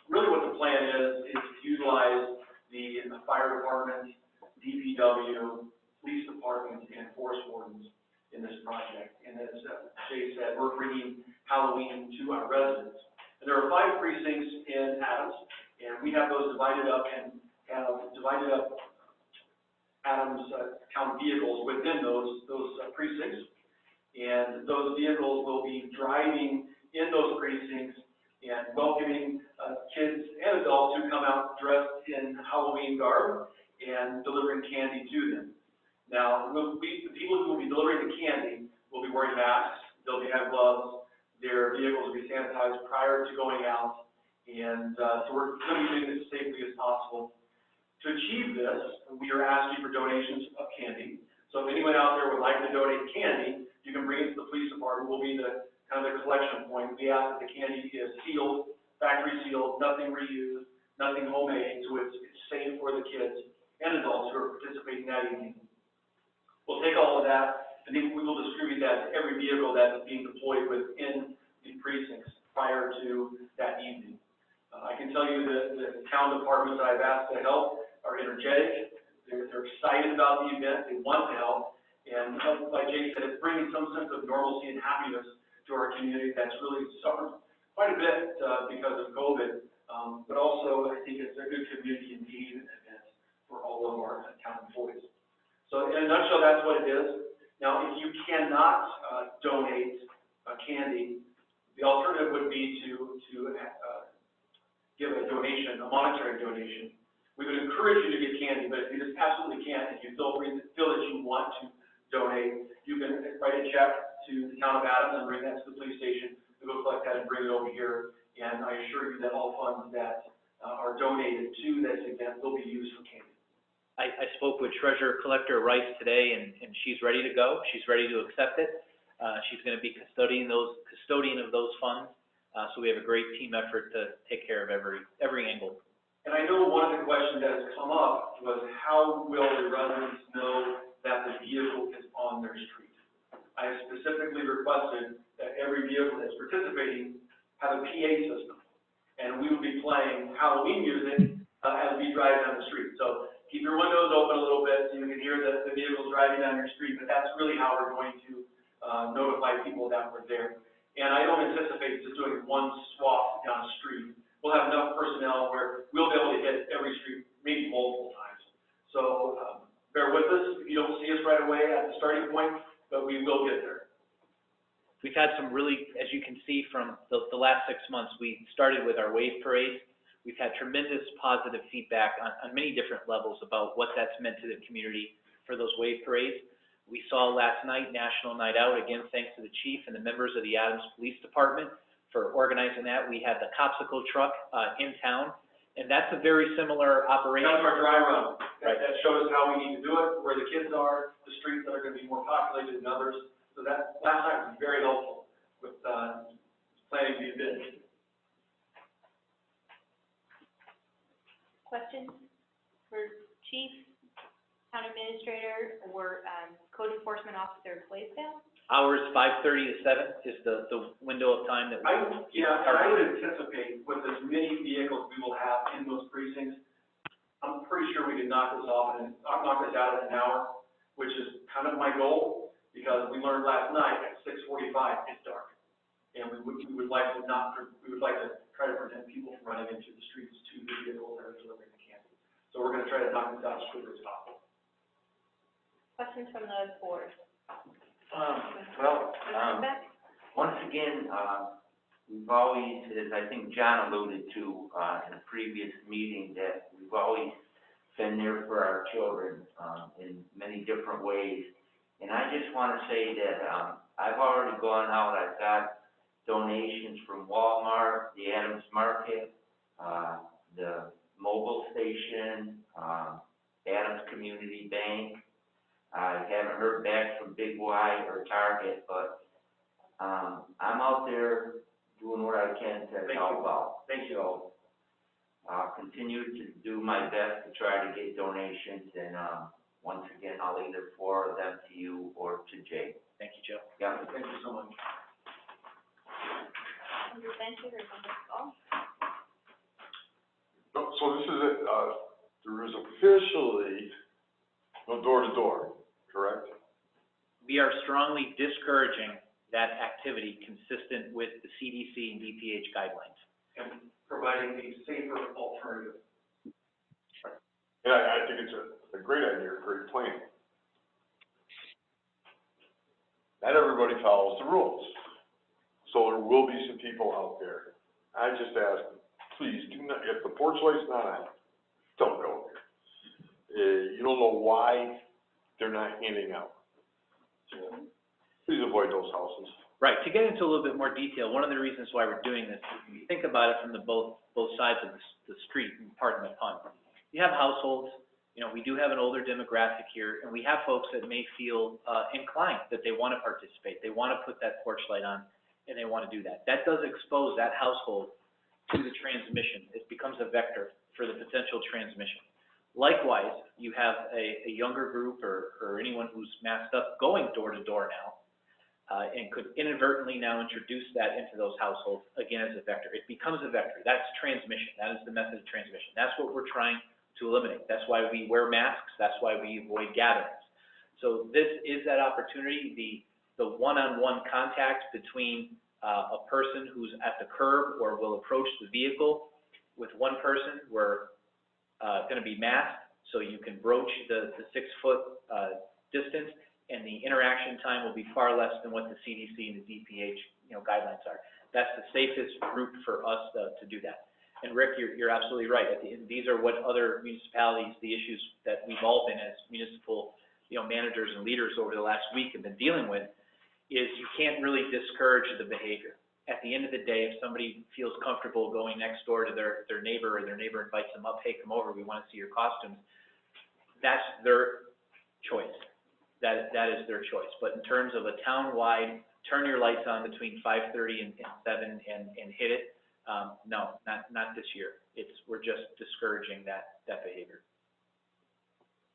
really what the plan is to utilize the fire department, DPW, police department, and forest wardens in this project. And as Jay said, we're bringing Halloween to our residents. And there are 5 precincts in Adams, and we have those divided up and divided up Adams County vehicles within those precincts. And those vehicles will be driving in those precincts and welcoming kids and adults who come out dressed in Halloween garb and delivering candy to them. Now, the people who will be delivering the candy will be wearing masks, they'll be having gloves, their vehicles will be sanitized prior to going out, and so we're going to be doing this as safely as possible. To achieve this, we are asking for donations of candy. So if anyone out there would like to donate candy, you can bring it to the police department. We'll be the kind of the collection point. We ask that the candy is sealed, factory sealed, nothing reused, nothing homemade, so it's safe for the kids and adults who are participating that evening. We'll take all of that, and then we will distribute that to every vehicle that is being deployed within the precincts prior to that evening. I can tell you that the town departments that I've asked to help are energetic. They're excited about the event. They want to help. And like Jay said, it's bringing some sense of normalcy and happiness to our community that's really suffered quite a bit because of COVID. But also, I think it's a good community engagement event for all of our town employees. So in a nutshell, that's what it is. Now, if you cannot donate candy, the alternative would be to give a donation, a monetary donation. We would encourage you to get candy, but if you just absolutely can't, if you feel that you want to donate, you can write a check to the town of Adams and bring that to the police station. We will collect that and bring it over here. And I assure you that all funds that are donated to this event will be used for candy. I spoke with Treasurer Collector Rice today, and she's ready to go. She's ready to accept it. She's going to be custodian of those funds. So we have a great team effort to take care of every angle. And I know one of the questions that has come up was how will the residents know that the vehicle is on their street? I have specifically requested that every vehicle that's participating have a PA system. And we will be playing Halloween music as we drive down the street. So keep your windows open a little bit so you can hear the vehicles driving down your street, but that's really how we're going to notify people that we're there. And I don't anticipate just doing one swap down the street. We'll have enough personnel where we'll be able to hit every street, maybe multiple times. So bear with us if you don't see us right away at the starting point, but we will get there. We've had some really, as you can see from the last 6 months, we started with our wave parade. We've had tremendous positive feedback on many different levels about what that's meant to the community for those wave parades. We saw last night National Night Out, again, thanks to the chief and the members of the Adams Police Department for organizing that. We had the Copsicle truck in town, and that's a very similar operation. That's our dry run. Right. That shows us how we need to do it, where the kids are, the streets that are going to be more populated than others. So that last night was very helpful with planning the event. Questions for Chief, Town Administrator, or Code Enforcement Officer of Blaisdell? Hours 5:30 to 7 is the window of time that we. And I would anticipate with as many vehicles we will have in those precincts, I'm pretty sure we can knock this off and knock this out in an hour, which is kind of my goal, because we learned last night at 6:45 it's dark, and we would like to try to prevent people from running into the streets to the vehicles that are delivering the candy. So we're going to try to knock this out as quickly as possible. Questions from the board? Once again, we've always, as I think John alluded to in a previous meeting, that we've always been there for our children in many different ways. And I just want to say that I've already gone out, I've got donations from Walmart, the Adams Market, the mobile station, Adams Community Bank. I haven't heard back from Big Y or Target, but, I'm out there doing what I can to help out. Thank you. So, I'll continue to do my best to try to get donations, and, once again, I'll either forward them to you or to Jay. Thank you, Joe. Yeah. Thank you so much. Member Sanchez or Member Stahl? No, so this is it, there is officially no door-to-door, correct? We are strongly discouraging that activity consistent with the CDC and DPH guidelines. And providing a safer alternative. And I think it's a great idea, a great plan. Not everybody follows the rules, so there will be some people out there. I just ask, please do not, if the porch light's not on, don't go there. You don't know why they're not handing out. So please avoid those houses. Right, to get into a little bit more detail, one of the reasons why we're doing this, if you think about it from both sides of the street, and pardon the pun. You have households, we do have an older demographic here, and we have folks that may feel inclined that they want to participate, they want to put that porch light on, and they want to do that. That does expose that household to the transmission. It becomes a vector for the potential transmission. Likewise, you have a younger group or anyone who's masked up going door to door now, and could inadvertently now introduce that into those households, again, as a vector. It becomes a vector. That's transmission. That is the method of transmission. That's what we're trying to eliminate. That's why we wear masks. That's why we avoid gatherings. So this is that opportunity, the one-on-one contact between a person who's at the curb or will approach the vehicle with one person. We're going to be masked, so you can broach the 6-foot distance, and the interaction time will be far less than what the CDC and the DPH, guidelines are. That's the safest route for us to do that. And Rick, you're absolutely right. These are what other municipalities, the issues that we've all been as municipal, managers and leaders over the last week have been dealing with, is you can't really discourage the behavior. At the end of the day, if somebody feels comfortable going next door to their neighbor, or their neighbor invites them up, hey, come over, we want to see your costumes, that's their choice. That is their choice. But in terms of a town-wide, turn your lights on between 5:30 and 7 and hit it, no, not this year. We're just discouraging that behavior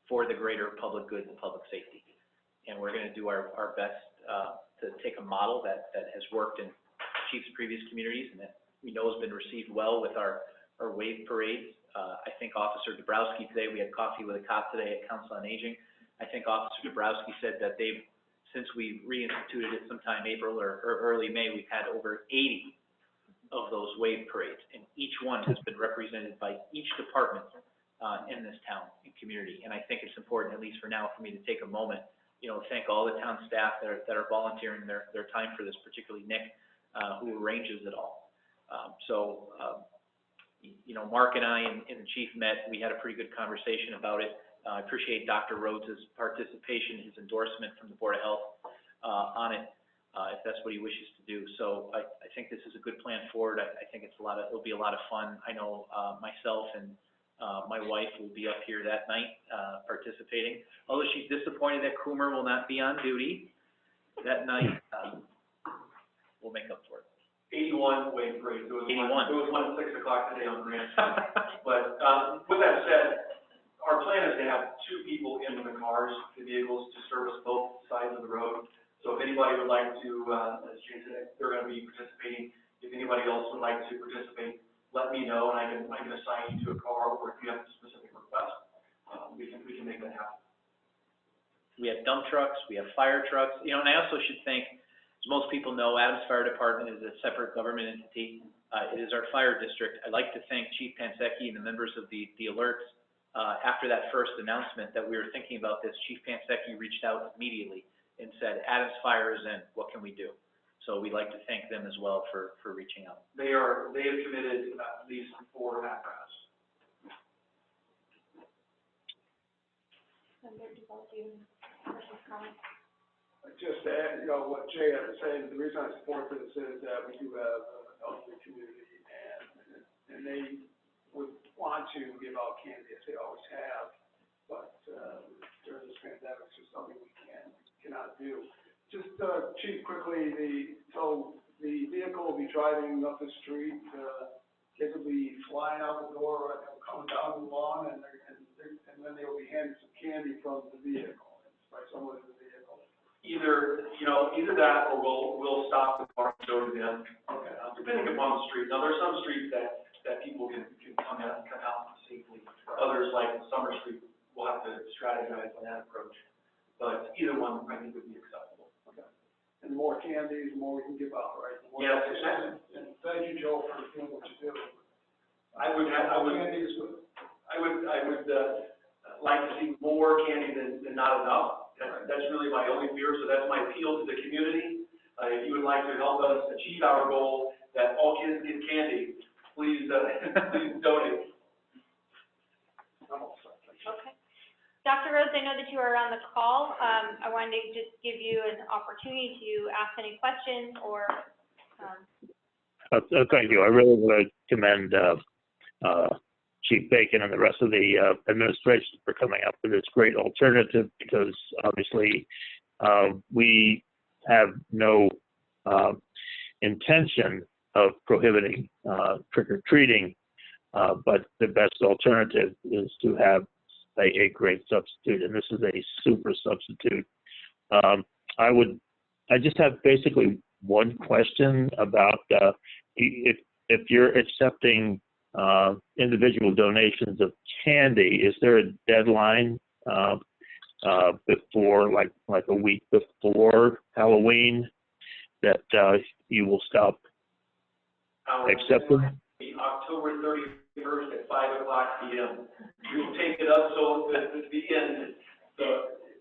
for the greater public good and public safety. And we're going to do our best to take a model that has worked in Chief's previous communities and that we know has been received well with our wave parades. I think Officer Dabrowski today, we had coffee with a cop today at Council on Aging. I think Officer Dabrowski said that since we reinstituted it sometime April or early May, we've had over 80 of those wave parades, and each one has been represented by each department in this town and community. And I think it's important, at least for now, for me to take a moment, thank all the town staff that are volunteering their time for this, particularly Nick, who arranges it all. Mark and I and the chief met. We had a pretty good conversation about it. I appreciate Dr. Rhodes' participation, his endorsement from the Board of Health on it, if that's what he wishes to do. So I think this is a good plan forward. I think it'll be a lot of fun. I know myself and my wife will be up here that night participating. Although she's disappointed that Coomer will not be on duty that night, we'll make up for it. 81 wave parades. There was 81. There was one at 6 o'clock today on Grant Street. But with that said, our plan is to have 2 people in the cars, the vehicles, to service both sides of the road. So if anybody would like to, as Jay said, they're going to be participating. If anybody else would like to participate, let me know, and I can assign you to a car, or if you have a specific request, we can make that happen. We have dump trucks, we have fire trucks, and I also should thank, as most people know, Adams Fire Department is a separate government entity. It is our fire district. I'd like to thank Chief Pansecki and the members of the alerts. After that first announcement that we were thinking about this, Chief Pansecki reached out immediately and said, Adams Fire is in, what can we do? So we'd like to thank them as well for reaching out. They have committed at least 4 apparatus. Just to add, what Jay had to say, the reason I support this is that we do have an elderly community, and they would want to give out candy, as they always have, but there's a pandemics is something we cannot do. Just, Chief, quickly, so the vehicle will be driving up the street, kids will be flying out the door, and coming down the lawn, and then they'll be handed some candy from the vehicle, by someone in the vehicle. Either that, or we'll stop the car and show to them, Okay. depending upon the street. Now, there's some streets that people can come out safely. Others, like Summer Street, will have to strategize on that approach. But either one, I think, would be acceptable. Okay. And the more candy, the more we can give out, right? The more- Yes, exactly. And thank you, Joe, for doing what you do. Candy is good. I would like to see more candy than not enough. That's really my only fear, so that's my appeal to the community. If you would like to help us achieve our goal that all kids get candy, please, please donate. Okay. Dr. Rhodes, I know that you are on the call. I wanted to just give you an opportunity to ask any questions or, Thank you. I really want to commend Chief Bacon and the rest of the administration for coming up with this great alternative, because obviously we have no intention of prohibiting trick-or-treating, but the best alternative is to have a great substitute, and this is a super substitute. I just have basically one question about if you're accepting individual donations of candy, is there a deadline before, like a week before Halloween, that you will stop accepting? October 31st at 5:00 p.m. We will take it up so at the end. So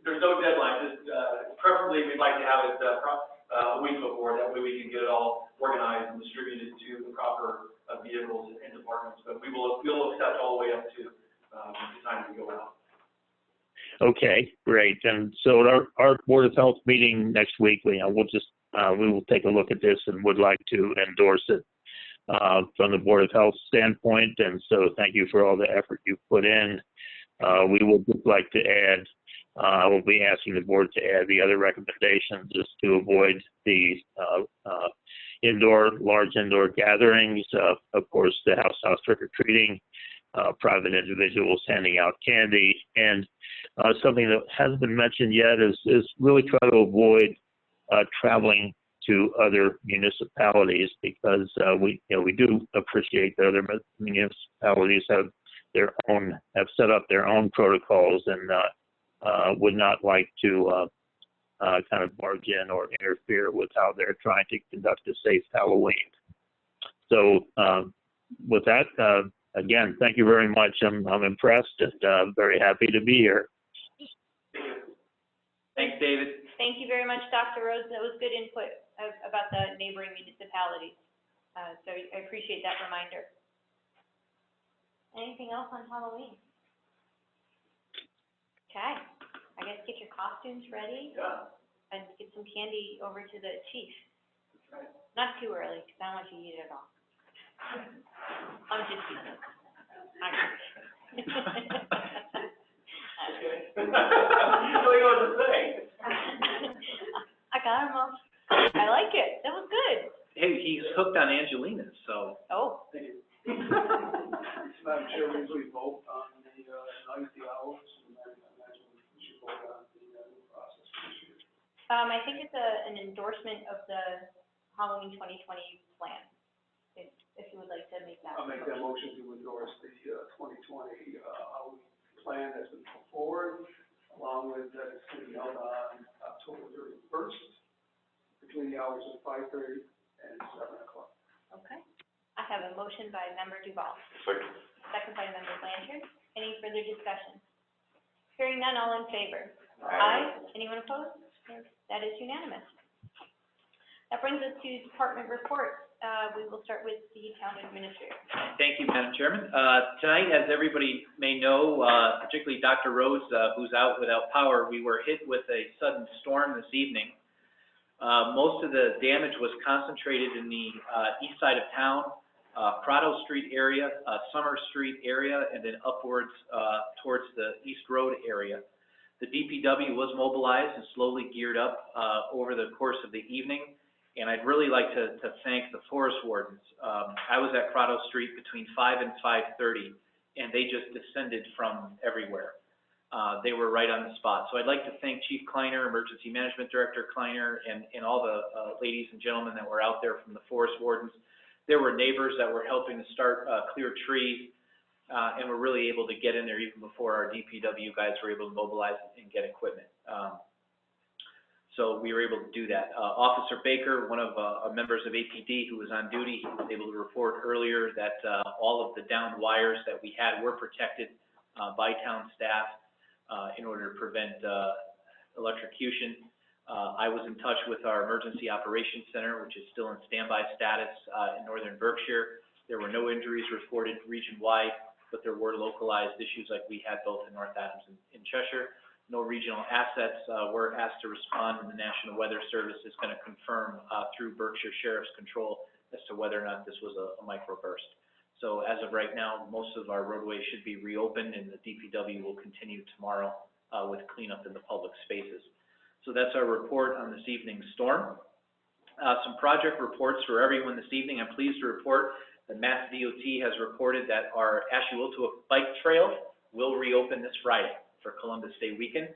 there's no deadline. Just preferably, we'd like to have it a week before. That way we can get it all organized and distributed to the proper vehicles and departments. But we'll accept all the way up to the time we go out. Okay, great. And so at our Board of Health meeting next week, we will take a look at this and would like to endorse it from the Board of Health standpoint. And so thank you for all the effort you've put in. We would just like to add, we'll be asking the board to add the other recommendations just to avoid the large indoor gatherings, of course, the house trick-or-treating, private individuals handing out candy, and something that hasn't been mentioned yet is really try to avoid traveling to other municipalities, because we do appreciate that other municipalities have set up their own protocols and would not like to kind of barge in or interfere with how they're trying to conduct a safe Halloween. So with that, again, thank you very much. I'm impressed and very happy to be here. Thanks, David. thank you very much, Dr. Rhodes. That was good input about the neighboring municipalities. So I appreciate that reminder. Anything else on Halloween? Okay, I guess get your costumes ready. Yeah. And get some candy over to the chief. Not too early, because I don't want you to eat it all. I'm just kidding. What are you going to say? I got him all. I like it. That was good. Hey, he's hooked on Angelina's, so. Oh. Madam Chair, we usually vote on the night, the hours, and I imagine we should vote on the new process for this year. I think it's an endorsement of the Halloween 2020 plan, if you would like to make that. I'll make that motion to endorse the 2020 Halloween plan that's been put forward, along with that it's going to be held on October 31st, between the hours of 5:30 and 7 o'clock. Okay. I have a motion by Member Duval. Second by Member Blanchard. Any further discussion? Hearing none, all in favor? Aye. Anyone opposed? That is unanimous. That brings us to department reports. We will start with the town administrator. Thank you, Madam Chairman. Tonight, as everybody may know, particularly Dr. Rhodes, who's out without power, we were hit with a sudden storm this evening. Most of the damage was concentrated in the east side of town, Prado Street area, Summer Street area, and then upwards towards the East Road area. The DPW was mobilized and slowly geared up, over the course of the evening. And I'd really like to thank the forest wardens. I was at Prado Street between 5 and 5:30, and they just descended from everywhere. They were right on the spot. So I'd like to thank Chief Kleiner, Emergency Management Director Kleiner, and all the ladies and gentlemen that were out there from the forest wardens. There were neighbors that were helping to start clear trees, and were really able to get in there even before our DPW guys were able to mobilize and get equipment. So we were able to do that. Officer Baker, one of members of APD who was on duty, he was able to report earlier that all of the downed wires that we had were protected by town staff in order to prevent electrocution. I was in touch with our Emergency Operations Center, which is still in standby status in northern Berkshire. There were no injuries reported region-wide, but there were localized issues like we had both in North Adams and in Cheshire. No regional assets were asked to respond, and the National Weather Service is going to confirm through Berkshire Sheriff's Control as to whether or not this was a microburst. So as of right now, most of our roadways should be reopened, and the DPW will continue tomorrow with cleanup in the public spaces. So that's our report on this evening's storm. Some project reports for everyone this evening. I'm pleased to report that Mass DOT has reported that our Ashewiltuak Bike Trail will reopen this Friday for Columbus Day weekend.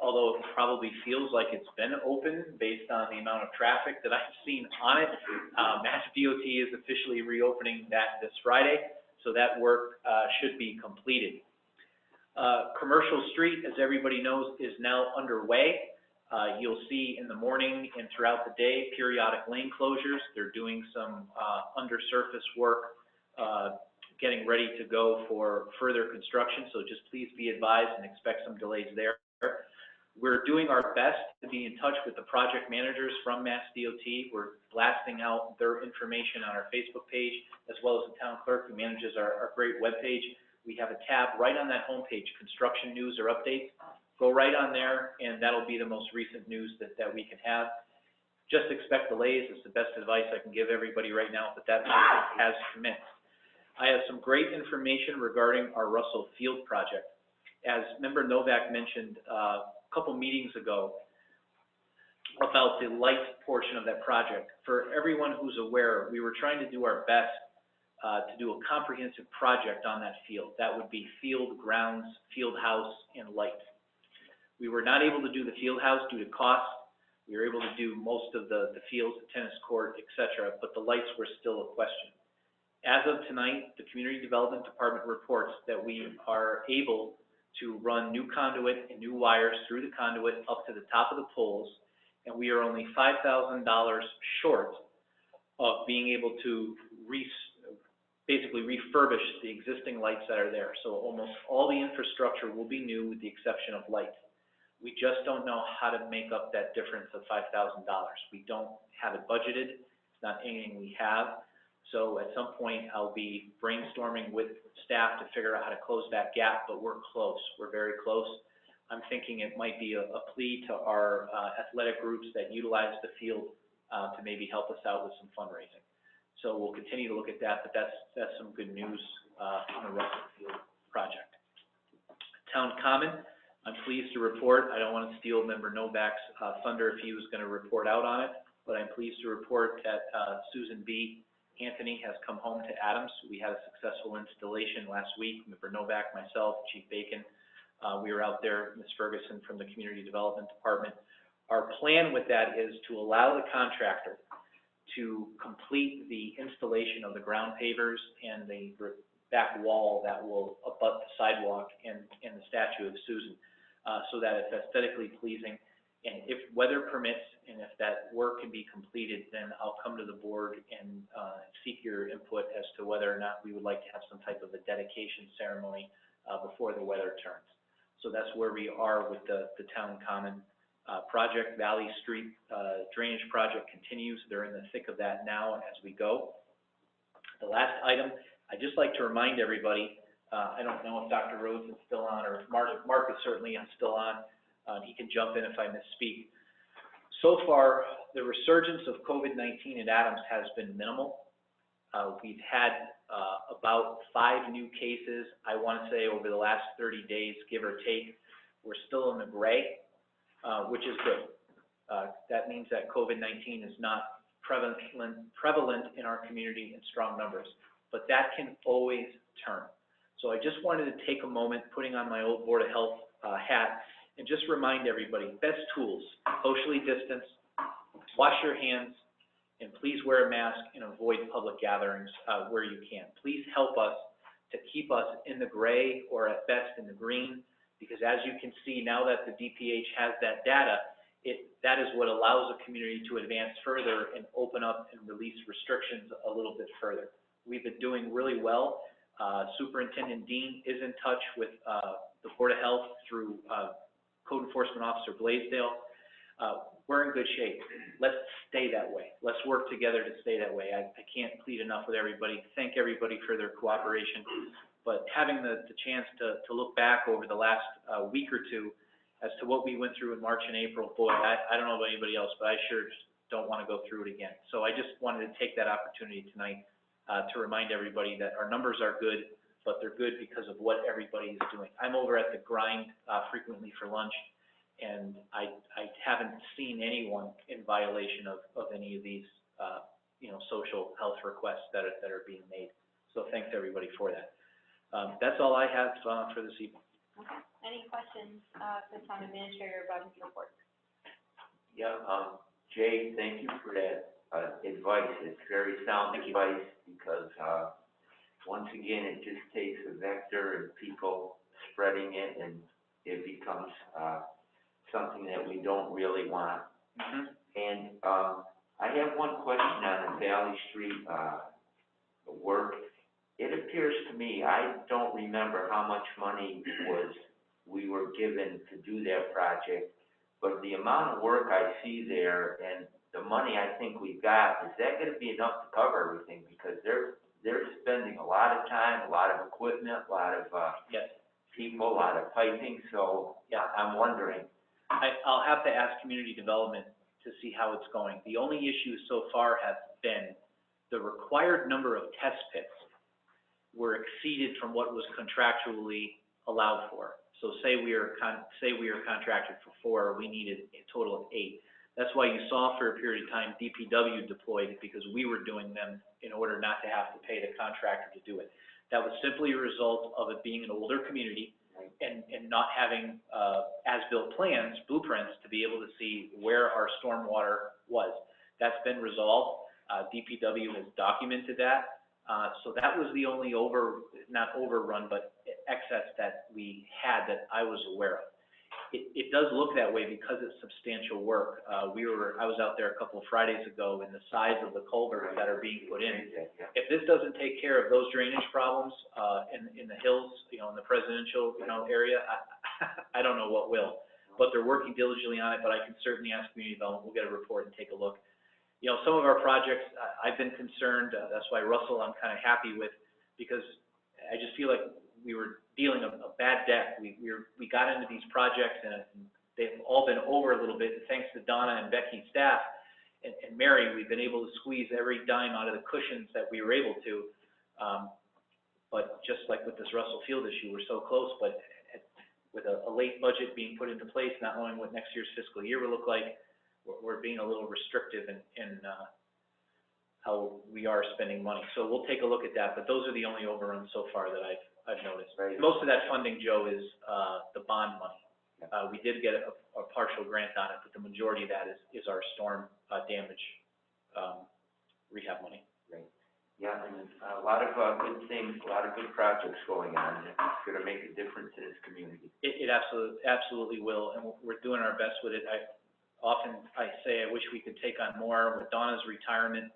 Although it probably feels like it's been open based on the amount of traffic that I've seen on it. Mass DOT is officially reopening that this Friday, so that work should be completed. Commercial Street, as everybody knows, is now underway. You'll see in the morning and throughout the day periodic lane closures. They're doing some undersurface work, getting ready to go for further construction, so just please be advised and expect some delays there. We're doing our best to be in touch with the project managers from Mass DOT. We're blasting out their information on our Facebook page, as well as the town clerk who manages our great webpage. We have a tab right on that homepage, construction news or updates. Go right on there, and that'll be the most recent news that we can have. Just expect delays. It's the best advice I can give everybody right now, but that has commenced. I have some great information regarding our Russell Field project. As Member Novak mentioned a couple meetings ago about the light portion of that project. For everyone who's aware, we were trying to do our best to do a comprehensive project on that field. That would be field, grounds, field house, and lights. We were not able to do the field house due to cost. We were able to do most of the fields, the tennis court, et cetera, but the lights were still a question. As of tonight, the Community Development Department reports that we are able to run new conduit and new wires through the conduit up to the top of the poles, and we are only $5,000 short of being able to basically refurbish the existing lights that are there. So almost all the infrastructure will be new with the exception of lights. We just don't know how to make up that difference of $5,000. We don't have it budgeted. It's not anything we have. So at some point, I'll be brainstorming with staff to figure out how to close that gap, but we're close. We're very close. I'm thinking it might be a plea to our athletic groups that utilize the field to maybe help us out with some fundraising. So we'll continue to look at that, but that's some good news on the Russell Field project. Town Common, I'm pleased to report, I don't want to steal Member Novak's thunder if he was going to report out on it, but I'm pleased to report that Susan B. Anthony has come home to Adams. We had a successful installation last week. Member Novak, myself, Chief Bacon, we were out there, Ms. Ferguson from the Community Development Department. Our plan with that is to allow the contractor to complete the installation of the ground pavers and the back wall that will abut the sidewalk and the statue of Susan, so that it's aesthetically pleasing. And if weather permits, and if that work can be completed, then I'll come to the board and seek your input as to whether or not we would like to have some type of a dedication ceremony before the weather turns. So that's where we are with the Town Common project. Valley Street drainage project continues. They're in the thick of that now as we go. The last item, I'd just like to remind everybody, I don't know if Dr. Rhodes is still on, or Mark is certainly still on. He can jump in if I misspeak. So far, the resurgence of COVID-19 at Adams has been minimal. We've had about 5 new cases, I want to say, over the last 30 days, give or take. We're still in the gray, which is good. That means that COVID-19 is not prevalent in our community in strong numbers, but that can always turn. So I just wanted to take a moment, putting on my old Board of Health hat, and just remind everybody, best tools, socially distance, wash your hands, and please wear a mask and avoid public gatherings where you can. Please help us to keep us in the gray or at best in the green, because as you can see, now that the DPH has that data, that is what allows a community to advance further and open up and release restrictions a little bit further. We've been doing really well. Superintendent Dean is in touch with the Board of Health through Code Enforcement Officer Blaisdell. We're in good shape. Let's stay that way. Let's work together to stay that way. I can't plead enough with everybody. Thank everybody for their cooperation. But having the chance to look back over the last week or two as to what we went through in March and April, boy, I don't know about anybody else, but I sure just don't want to go through it again. So I just wanted to take that opportunity tonight to remind everybody that our numbers are good, but they're good because of what everybody is doing. I'm over at the grind frequently for lunch, and I haven't seen anyone in violation of any of these, social health requests that are being made. So thanks everybody for that. That's all I have for this evening. Okay. Any questions for the town administrator about his report? Yeah, Jay, thank you for that advice. It's very sound advice because once again, it just takes a vector and people spreading it, and it becomes something that we don't really want. Mm-hmm. And I have one question on the Valley Street work. It appears to me, I don't remember how much money we were given to do that project, but the amount of work I see there and the money I think we got, is that gonna be enough to cover everything? Because they're spending a lot of time, a lot of equipment, a lot of Yes. people, a lot of piping, so yeah, I'm wondering. I'll have to ask community development to see how it's going. The only issue so far has been the required number of test pits were exceeded from what was contractually allowed for. So say we are contracted for 4, we needed a total of 8. That's why you saw for a period of time DPW deployed, because we were doing them in order not to have to pay the contractor to do it. That was simply a result of it being an older community and not having as-built plans, blueprints, to be able to see where our stormwater was. That's been resolved. DPW has documented that. So that was the only not overrun, but excess that we had that I was aware of. It does look that way because it's substantial work. I was out there a couple of Fridays ago, and the size of the culverts that are being put in. If this doesn't take care of those drainage problems in the hills, in the presidential area, I don't know what will. But they're working diligently on it. But I can certainly ask community development. We'll get a report and take a look. Some of our projects, I've been concerned, that's why Russell I'm kind of happy with, because I just feel like we were dealing a bad debt. We got into these projects, and they've all been over a little bit, and thanks to Donna and Becky's staff and Mary, we've been able to squeeze every dime out of the cushions that we were able to. But just like with this Russell Field issue, we're so close, but with a late budget being put into place, not knowing what next year's fiscal year will look like, we're being a little restrictive in how we are spending money. So we'll take a look at that, but those are the only overruns so far that I've noticed. Right. Most of that funding, Joe, is the bond money. We did get a partial grant on it, but the majority of that is our storm damage rehab money. Right. Yeah, and a lot of good things, a lot of good projects going on. It's gonna make a difference in this community. It absolutely will, and we're doing our best with it. I say I wish we could take on more. With Donna's retirement,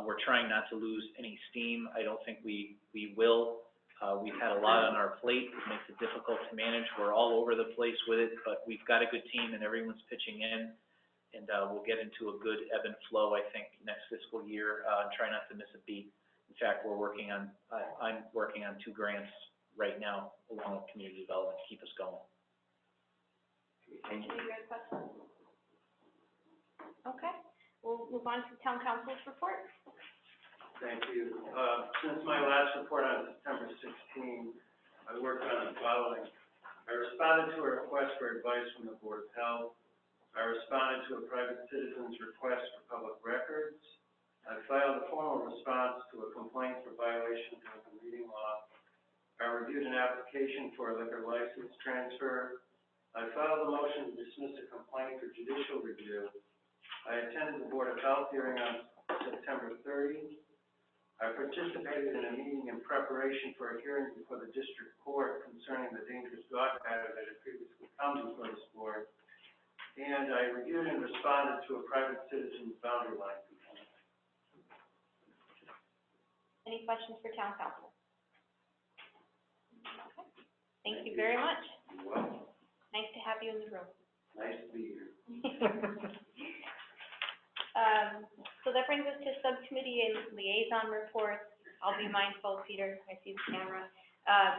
we're trying not to lose any steam. I don't think we will. We've had a lot on our plate. It makes it difficult to manage. We're all over the place with it, but we've got a good team and everyone's pitching in. And we'll get into a good ebb and flow, I think, next fiscal year, and try not to miss a beat. In fact, I'm working on 2 grants right now, along with community development, to keep us going. Thank you. Any other questions? Okay, we'll move on to town council's report. Thank you. Since my last report on September 16, I worked on the following. I responded to a request for advice from the Board of Health. I responded to a private citizen's request for public records. I filed a formal response to a complaint for violation of open meeting law. I reviewed an application for a liquor license transfer. I filed a motion to dismiss a complaint for judicial review. I attended the Board of Health hearing on September 30. I participated in a meeting in preparation for a hearing before the district court concerning the dangerous dog matter that had previously come before this board. And I reviewed and responded to a private citizen's boundary line complaint. Any questions for town council? Okay. Thank you very much. You're welcome. Nice to have you in the room. Nice to be here. So that brings us to subcommittee and liaison reports. I'll be mindful, Peter, I see the camera.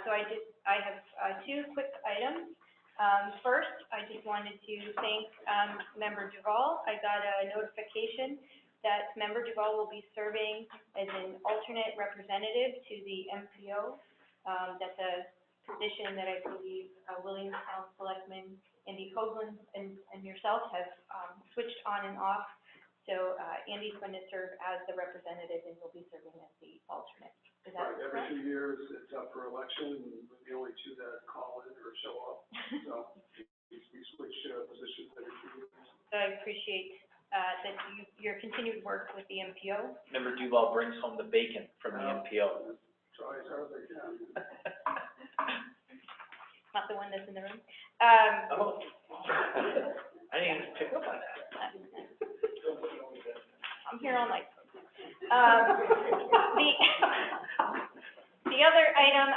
So I have two quick items. First, I just wanted to thank Member Duval. I got a notification that Member Duval will be serving as an alternate representative to the MPO. That's a position that I believe Williamstown Selectmen, Andy Coughlin, and yourself have switched on and off. So Andy's going to serve as the representative and will be serving as the alternate. Is that Right, correct? every 2 years, it's up for election, and we're the only two that call in or show up. So we switch positions every 2 years. So I appreciate that your continued work with the MPO. Member Duval brings home the bacon from the MPO. Try as hard as I can. Not the one that's in the room. Oh. I didn't even pick up on that. I'm here all night. The other item,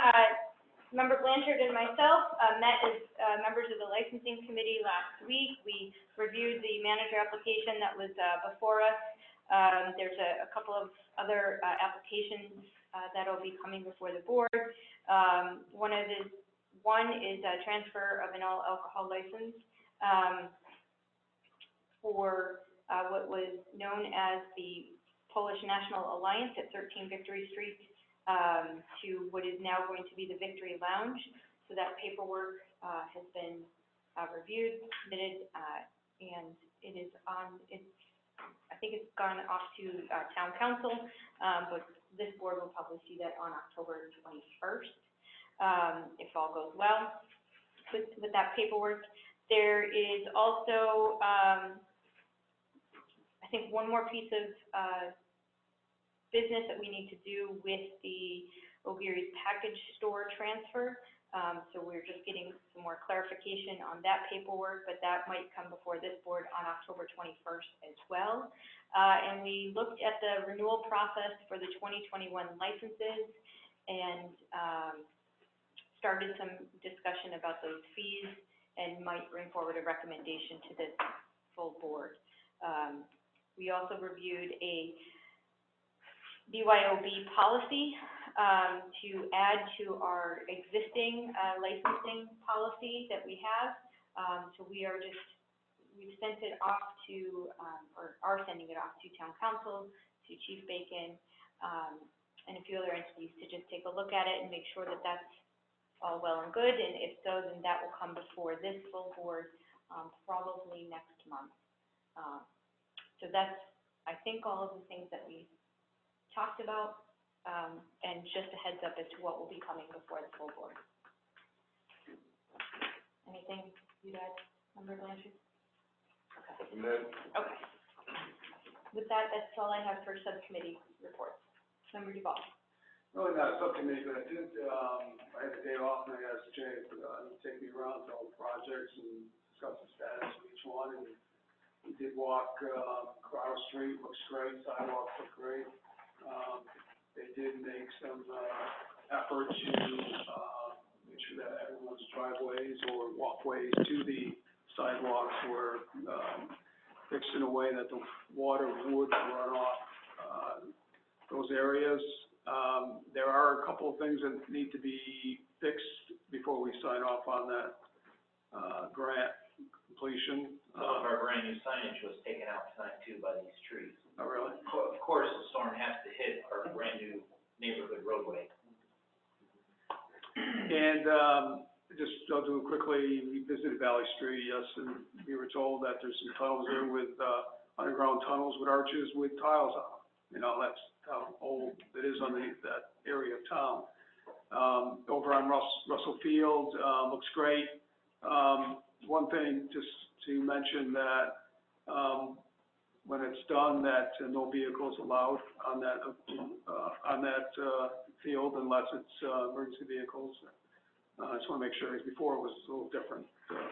Member Blanchard and myself met as members of the licensing committee last week. We reviewed the manager application that was before us. There's a couple of other applications that'll be coming before the board. One is a transfer of an all alcohol license for what was known as the Polish National Alliance at 13 Victory Street to what is now going to be the Victory Lounge. So that paperwork has been reviewed, submitted, and it is on, I think it's gone off to town council, but this board will probably see that on October 21st, if all goes well with that paperwork. There is also, I think, one more piece of business that we need to do with the O'Geary's package store transfer. So we're just getting some more clarification on that paperwork, but that might come before this board on October 21st as well. And we looked at the renewal process for the 2021 licenses and started some discussion about those fees and might bring forward a recommendation to this full board. We also reviewed a Byob policy to add to our existing licensing policy that we have. So we've sent it off to, or are sending it off to town council, to Chief Bacon, and a few other entities to just take a look at it and make sure that that's all well and good. And if so, then that will come before this full board probably next month. So that's, I think, all of the things that we talked about, and just a heads up as to what will be coming before the full board. Anything you'd add, Member Blanchard? Okay. Okay. With that, that's all I have for subcommittee reports. Member Duval. Really not a subcommittee, but I did, I had a day off and I asked Jay to take me around to all the projects and discuss the status of each one. And we did walk, Crowder Street, looks great, sidewalks look great. They did make some, effort to, make sure that everyone's driveways or walkways to the sidewalks were, fixed in a way that the water would run off, those areas. There are a couple of things that need to be fixed before we sign off on that, grant completion. Some of our brand new signage was taken out tonight too by these trees. Oh, really? Of course, the storm has to hit our brand new neighborhood roadway. And, just, I'll do it quickly, we visited Valley Street, yes, and we were told that there's some tunnels there with, underground tunnels with arches with tiles on them. You know, that's how old it is on that area of town. Over on Russell Field, looks great. One thing just to mention that, when it's done, that no vehicles allowed on that field unless it's, emergency vehicles. I just wanna make sure, because before it was a little different,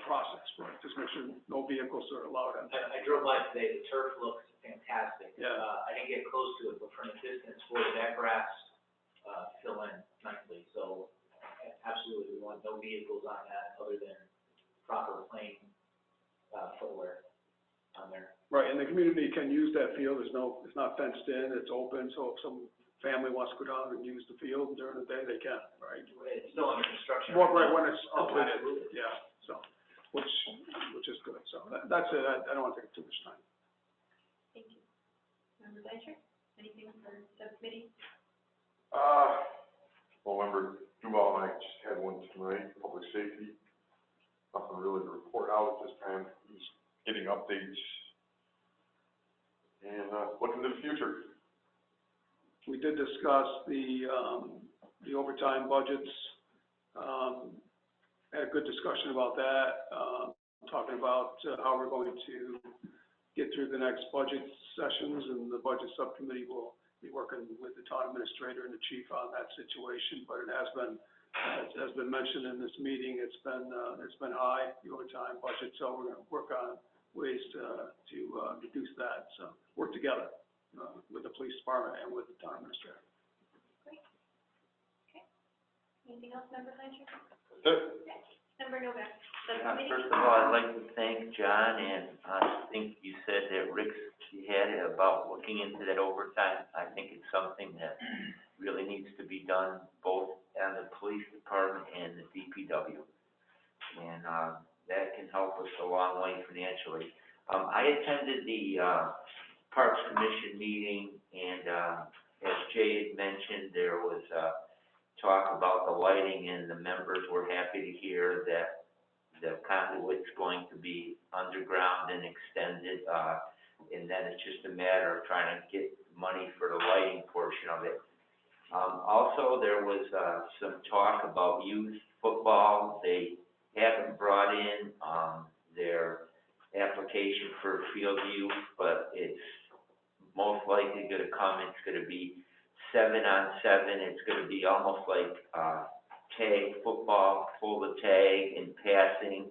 process, right? Just make sure no vehicles are allowed on. I drove by today, the turf looks fantastic. Yeah. I didn't get close to it, but from a distance, boy, that grass, fill in nicely, so absolutely, we want no vehicles on that other than proper plain, footwear on there. Right, and the community can use that field, it's not fenced in, it's open, so if some family wants to go down and use the field during the day, they can, right? It's still under construction. Well, right, when it's Oh, completed, absolutely. yeah, so, which is good, so that's it, I don't want to take too much time. Thank you. Member Blanchard, anything for subcommittee? Well, Member Duval and I just had one tonight, public safety. Nothing really to report out at this time, just getting updates and, looking to the future. We did discuss the overtime budgets, had a good discussion about that, talking about how we're going to get through the next budget sessions, and the budget subcommittee will be working with the town administrator and the chief on that situation, but it has been mentioned in this meeting, it's been high, the overtime budget, so we're gonna work on ways to reduce that, so work together, with the police department and with the town administrator. Great. Okay. Anything else, Member Blanchard? That's it. Okay. Member Novak, Yeah, subcommittee? first of all, I'd like to thank John, and I think you said that Rick's had it about looking into that overtime. I think it's something that really needs to be done both on the police department and the DPW. And, that can help us a long way financially. I attended the, Parks Commission meeting, and, as Jay had mentioned, there was, talk about the lighting, and the members were happy to hear that the conduit's going to be underground and extended, and then it's just a matter of trying to get money for the lighting portion of it. Also, there was, some talk about youth football. They haven't brought in, their application for field youth, but it's most likely gonna come, it's gonna be 7-on-7, it's gonna be almost like, tag football, pull the tag and passing.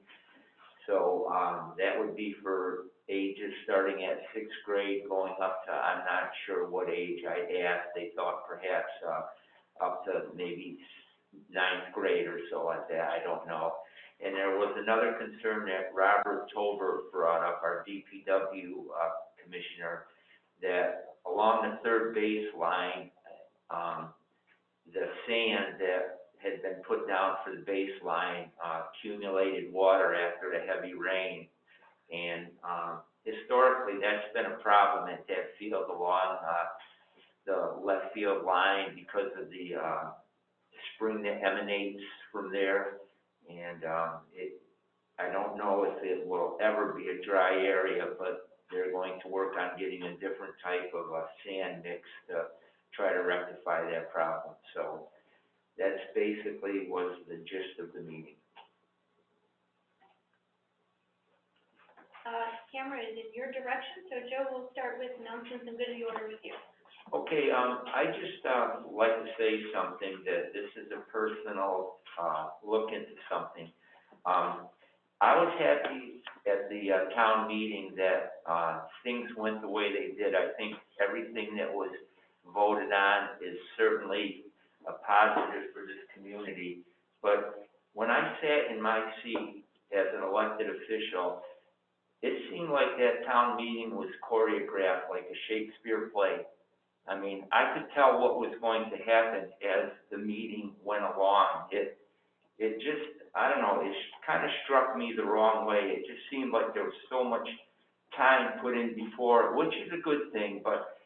So, that would be for ages starting at 6th grade, going up to, I'm not sure what age I asked, they thought perhaps, up to maybe 9th grade or so like that, I don't know. And there was another concern that Robert Tolbert brought up, our DPW, commissioner, that along the third base line, the sand that had been put down for the baseline, accumulated water after the heavy rain. And, historically, that's been a problem at that field along, the left field line because of the, spring that emanates from there. And, I don't know if it will ever be a dry area, but they're going to work on getting a different type of, sand mix to try to rectify that problem. So that's basically was the gist of the meeting. Camera is in your direction, so Joe, we'll start with announcements and good of the order with you. Okay, I just, like to say something, that this is a personal, look into something. I was happy at the, town meeting that, things went the way they did. I think everything that was voted on is certainly a positive for this community. But when I sat in my seat as an elected official, it seemed like that town meeting was choreographed like a Shakespeare play. I mean, I could tell what was going to happen as the meeting went along. It just, I don't know, it kind of struck me the wrong way. It just seemed like there was so much time put in before, which is a good thing, but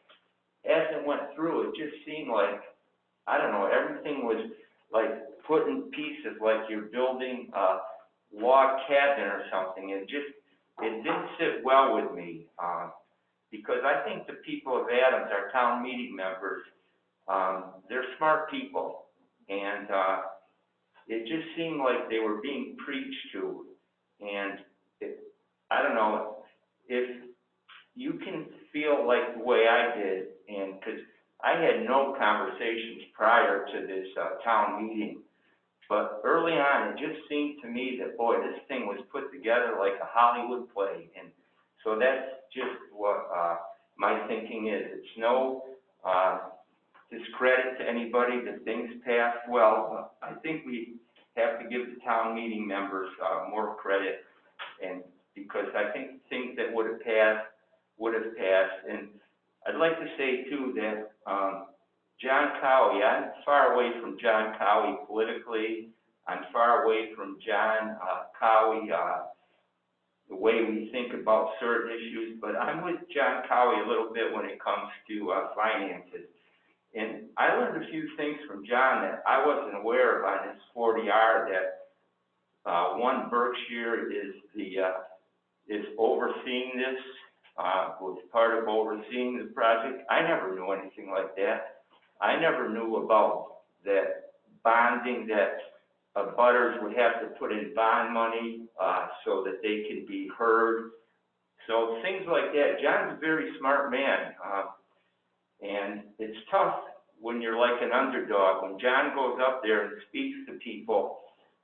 as it went through, it just seemed like, I don't know, everything was like put in pieces like you're building a log cabin or something. It didn't sit well with me, because I think the people of Adams, our town meeting members, they're smart people, and, it just seemed like they were being preached to, and I don't know, if you can feel like the way I did, and, because I had no conversations prior to this, town meeting, but early on, it just seemed to me that, boy, this thing was put together like a Hollywood play, and so that's just what, my thinking is. It's no, discredit to anybody that things passed well. I think we have to give the town meeting members, more credit, and because I think things that would have passed, and I'd like to say too that, John Cowie, I'm far away from John Cowie politically. I'm far away from John, Cowie, the way we think about certain issues, but I'm with John Cowie a little bit when it comes to, finances. And I learned a few things from John that I wasn't aware of on his 40R, that, One Berkshire is overseeing this, was part of overseeing the project. I never knew anything like that. I never knew about that bonding, that abutters would have to put in bond money, so that they can be heard. So things like that. John's a very smart man, and it's tough when you're like an underdog. When John goes up there and speaks to people,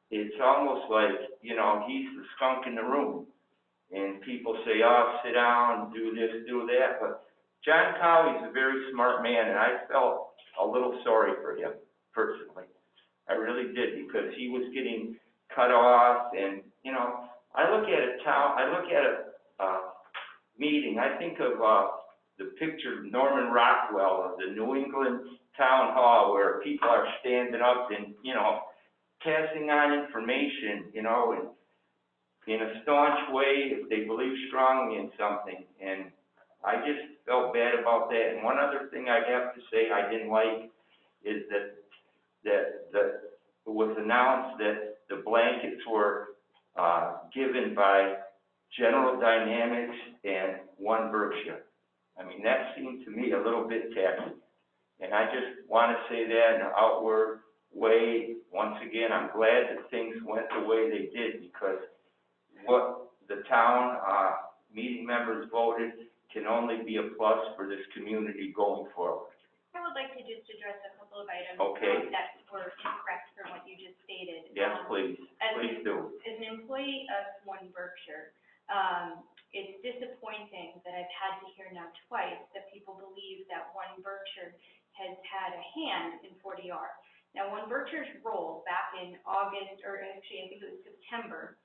it's almost like, you know, he's the skunk in the room. And people say, oh, sit down, do this, do that. But John Cowie's a very smart man, and I felt a little sorry for him, personally. I really did, because he was getting cut off, and, you know, I look at a meeting, I think of, the picture of Norman Rockwell of the New England Town Hall, where people are standing up and, you know, passing on information, you know, and in a staunch way if they believe strongly in something. And I just felt bad about that. And one other thing I have to say I didn't like is that it was announced that the blankets were given by General Dynamics and One Berkshire. I mean, that seemed to me a little bit tacky. And I just want to say that in an outward way. Once again, I'm glad that things went the way they did, because what the town meeting members voted can only be a plus for this community going forward. I would like to just address a couple of items Okay. that were incorrect from what you just stated. Yes, please. Please do. As an employee of One Berkshire, it's disappointing that I've had to hear now twice that people believe that One Berkshire has had a hand in 40R. Now, One Berkshire's role back in August, or actually I think it was September,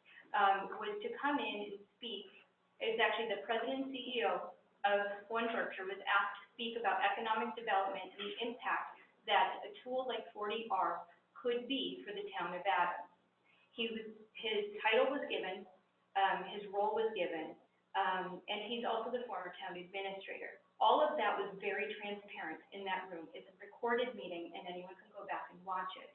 was to come in and speak. It was actually the president and CEO of One Berkshire was asked to speak about economic development and the impact that a tool like 40R could be for the town of Adams. His title was given, his role was given, and he's also the former town administrator. All of that was very transparent in that room. It's a recorded meeting, and anyone can go back and watch it.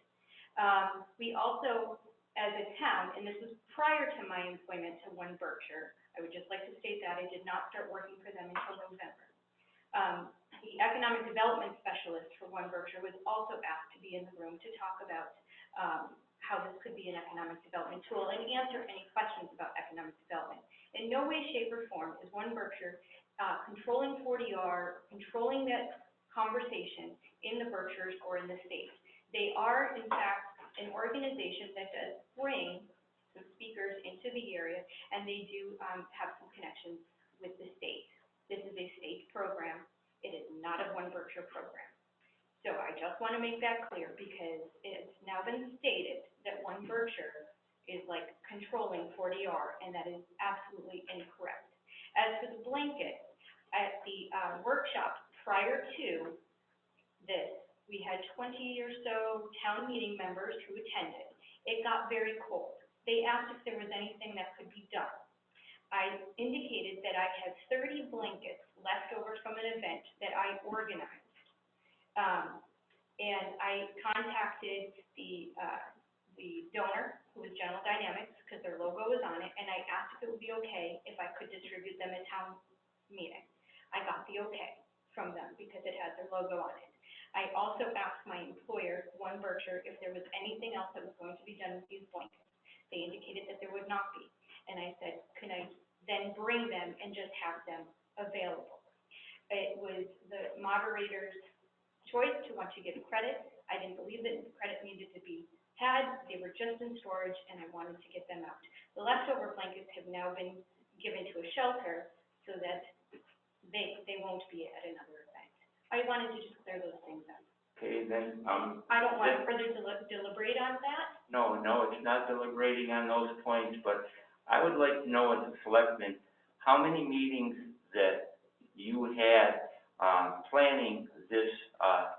We also, as a town, and this was prior to my employment to One Berkshire, I would just like to state that I did not start working for them until November. The economic development specialist for One Berkshire was also asked to be in the room to talk about how this could be an economic development tool and answer any questions about economic development. In no way, shape, or form is One Berkshire controlling 40R, controlling that conversation in the Berkshires or in the state. They are, in fact, an organization that does bring some speakers into the area, and they do have some connections with the state. This is a state program. It is not a One Berkshire program. So I just want to make that clear, because it's now been stated that One Berkshire is like controlling 40R, and that is absolutely incorrect. As for the blanket, at the workshop prior to this, we had 20 or so town meeting members who attended. It got very cold. They asked if there was anything that could be done. I indicated that I had 30 blankets left over from an event that I organized. And I contacted the donor, who was General Dynamics, because their logo was on it, and I asked if it would be okay if I could distribute them at town meeting. I got the okay from them because it had their logo on it. I also asked my employer, One Berkshire, if there was anything else that was going to be done with these blankets. They indicated that there would not be. And I said, can I then bring them and just have them available? It was the moderator's choice to want to give credit. I didn't believe that credit needed to be had. They were just in storage, and I wanted to get them out. The leftover blankets have now been given to a shelter so that they won't be at another event. I wanted to just clear those things up. Okay, then, I don't want to further deliberate on that. no, it's not deliberating on those points, but I would like to know as a selectman, how many meetings that you had, planning this,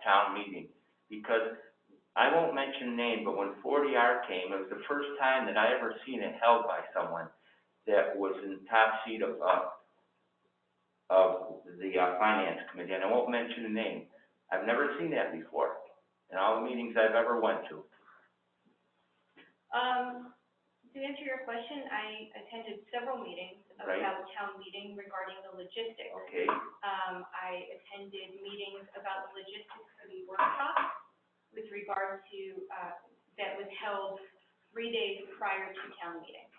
town meeting? Because I won't mention name, but when 40R came, it was the first time that I ever seen it held by someone that was in the top seat of the finance committee, and I won't mention the name. I've never seen that before in all the meetings I've ever went to. To answer your question, I attended several meetings Right. about town meeting regarding the logistics. Okay, I attended meetings about the logistics for the workshop with regard to, that was held 3 days prior to town meeting.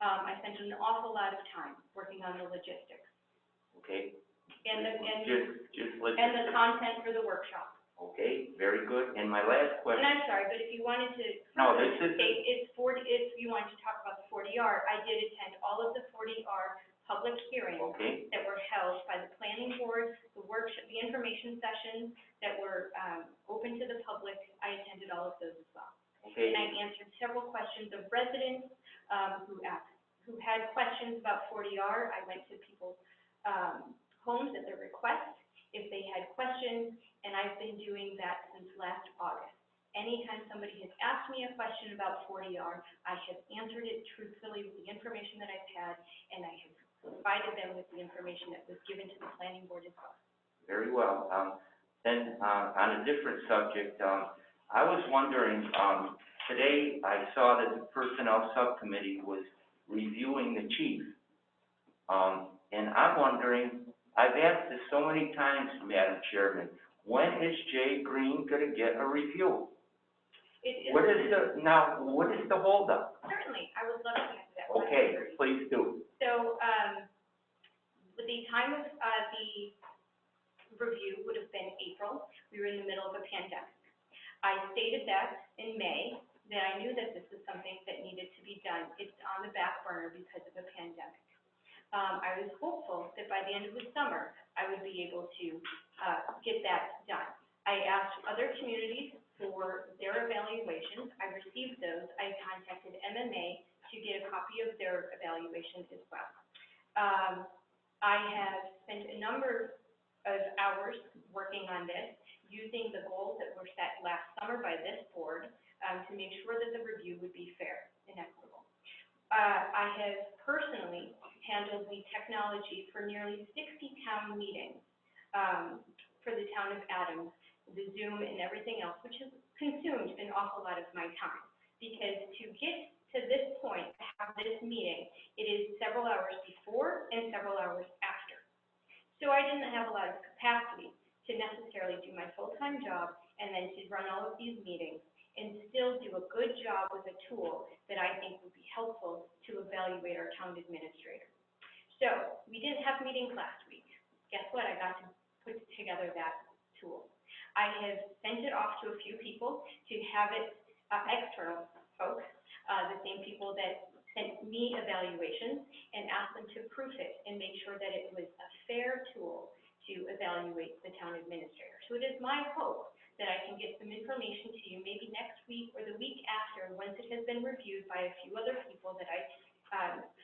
I spent an awful lot of time working on the logistics okay. and Just let's. and the content for the workshop. Okay, very good. And my last And question, I'm sorry, but if you wanted to No, this is- state, it's 40, if you wanted to talk about the 40R, I did attend all of the 40R public hearings okay, that were held by the planning board, the workshop, the information sessions that were, open to the public. I attended all of those as well. okay, And I answered several questions of residents, who had questions about 40R. I went to people's, homes at their request if they had questions, and I've been doing that since last August. Anytime somebody has asked me a question about 40R, I have answered it truthfully with the information that I've had, and I have provided them with the information that was given to the planning board as well. very well. Then, on a different subject, I was wondering, today I saw that the Personnel Subcommittee was reviewing the chief. And I'm wondering, I've asked this so many times, Madam Chairman, when is Jay Green gonna get a review? What is the holdup? Certainly, I would love to answer that Okay, question. please do. So, with the time of, the review would have been April. We were in the middle of a pandemic. I stated that in May, that I knew that this was something that needed to be done. It's on the back burner because of the pandemic. I was hopeful that by the end of the summer, I would be able to, get that done. I asked other communities for their evaluations. I received those. I contacted MMA to get a copy of their evaluation as well. I have spent a number of hours working on this, using the goals that were set last summer by this board, to make sure that the review would be fair and equitable. I have personally handled the technology for nearly 60 town meetings, for the town of Adams, the Zoom and everything else, which has consumed an awful lot of my time. Because to get to this point, to have this meeting, it is several hours before and several hours after. So I didn't have a lot of capacity to necessarily do my full-time job and then to run all of these meetings and still do a good job with a tool that I think would be helpful to evaluate our town administrator. So we didn't have meetings last week. Guess what? I got to put together that tool. I have sent it off to a few people to have it, external folks, the same people that sent me evaluations, and asked them to proof it and make sure that it was a fair tool to evaluate the town administrator. So it is my hope that I can get some information to you maybe next week or the week after, once it has been reviewed by a few other people that I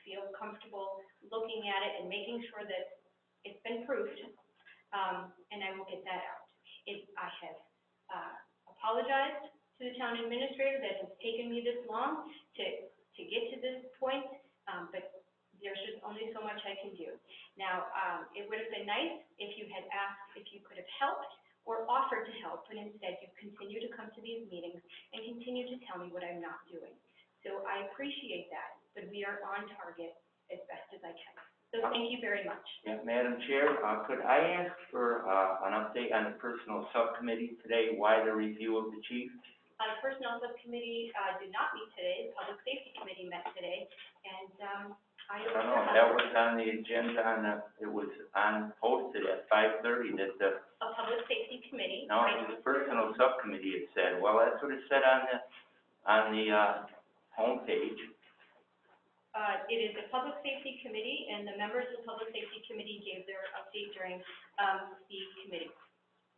feel comfortable looking at it and making sure that it's been proofed, and I will get that out. I have apologized to the town administrator that it's taken me this long to get to this point, but there's just only so much I can do. Now, it would have been nice if you had asked if you could have helped or offered to help, but instead you continue to come to these meetings and continue to tell me what I'm not doing. So I appreciate that, but we are on target as best as I can. So thank you very much. Yeah, Madam Chair, could I ask for, an update on the Personnel Subcommittee today, why the review of the chief? The Personnel Subcommittee, did not meet today, the Public Safety Committee met today, and, I I don't know, that was on the agenda it was posted at 5:30 that the, a Public Safety Committee. no, it was Personnel Subcommittee it said. Well, that's what it said on the homepage. It is a Public Safety Committee, and the members of the Public Safety Committee gave their update during, the committee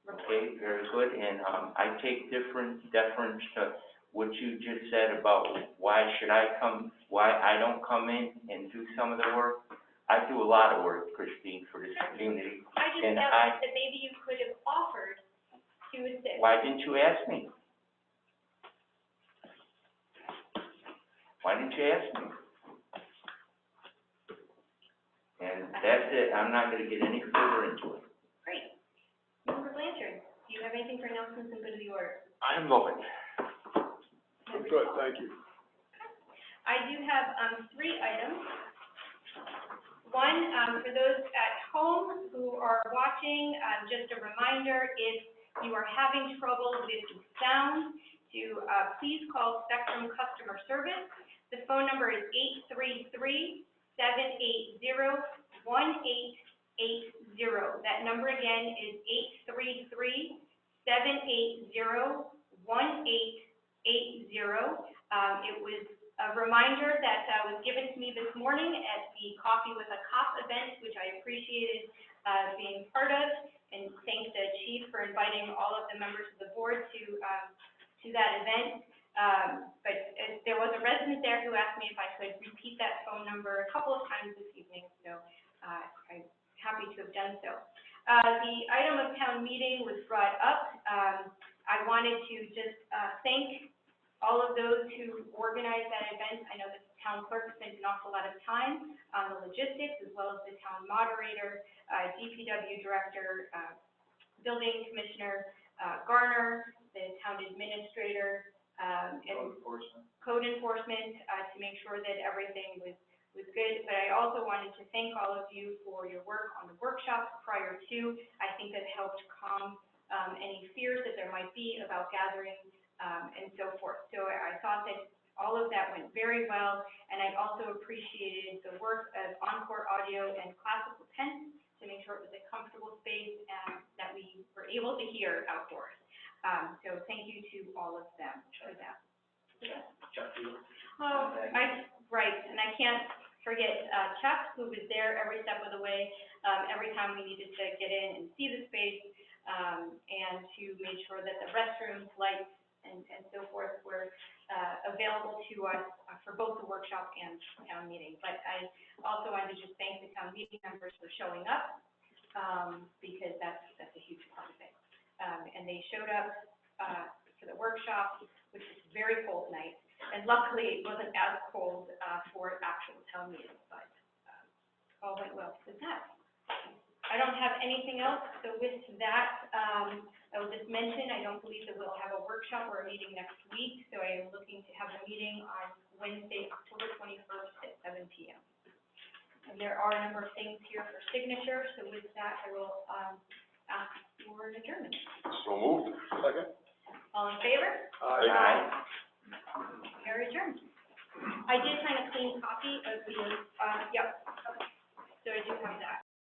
report. Okay, very good, and, I take different deference to what you just said about why I don't come in and do some of the work. I do a lot of work, Christine, for this community. I just And felt that maybe you could have offered to assist. Why didn't you ask me? Why didn't you ask me? And that's it, I'm not gonna get any further into it. Great. Member Blanchard, do you have anything for announcements and good of the order? I am nothing. I'm good, thank you. I do have, 3 items. One, for those at home who are watching, just a reminder, if you are having trouble with sound, to, please call Spectrum Customer Service. The phone number is 833-780-1880. That number again is 833-780-1880. It was a reminder that was given to me this morning at the Coffee with a Cop event, which I appreciated being part of, and thank the chief for inviting all of the members of the board to that event. But there was a resident there who asked me if I could repeat that phone number a couple of times this evening, so I'm happy to have done so. The item of town meeting was brought up. I wanted to just thank all of those who organized that event. I know that the town clerk spent an awful lot of time on the logistics, as well as the town moderator, DPW director, building commissioner, Garner, the town administrator, and code enforcement, to make sure that everything was good. But I also wanted to thank all of you for your work on the workshop prior to. I think that helped calm any fears that there might be about gathering and so forth. So I thought that all of that went very well, and I also appreciated the work of Encore Audio and Classical Tent to make sure it was a comfortable space and that we were able to hear outdoors. So thank you to all of them for that. Oh, right, and I can't forget Chuck, who was there every step of the way, every time we needed to get in and see the space, and to make sure that the restrooms, lights, and so forth were available to us for both the workshop and town meeting. But I also wanted to just thank the town meeting members for showing up, because that's a huge part of it. And they showed up for the workshop, which was a very cold night, and luckily it wasn't as cold for actual town meeting, but all went well with that. I don't have anything else, so with that, I will just mention, I don't believe that we'll have a workshop or a meeting next week, so I am looking to have a meeting on Wednesday, October 21st at 7 p.m. And there are a number of things here for signature, so with that, I will ask for an adjournment. So moved. Second. All in favor? Aye.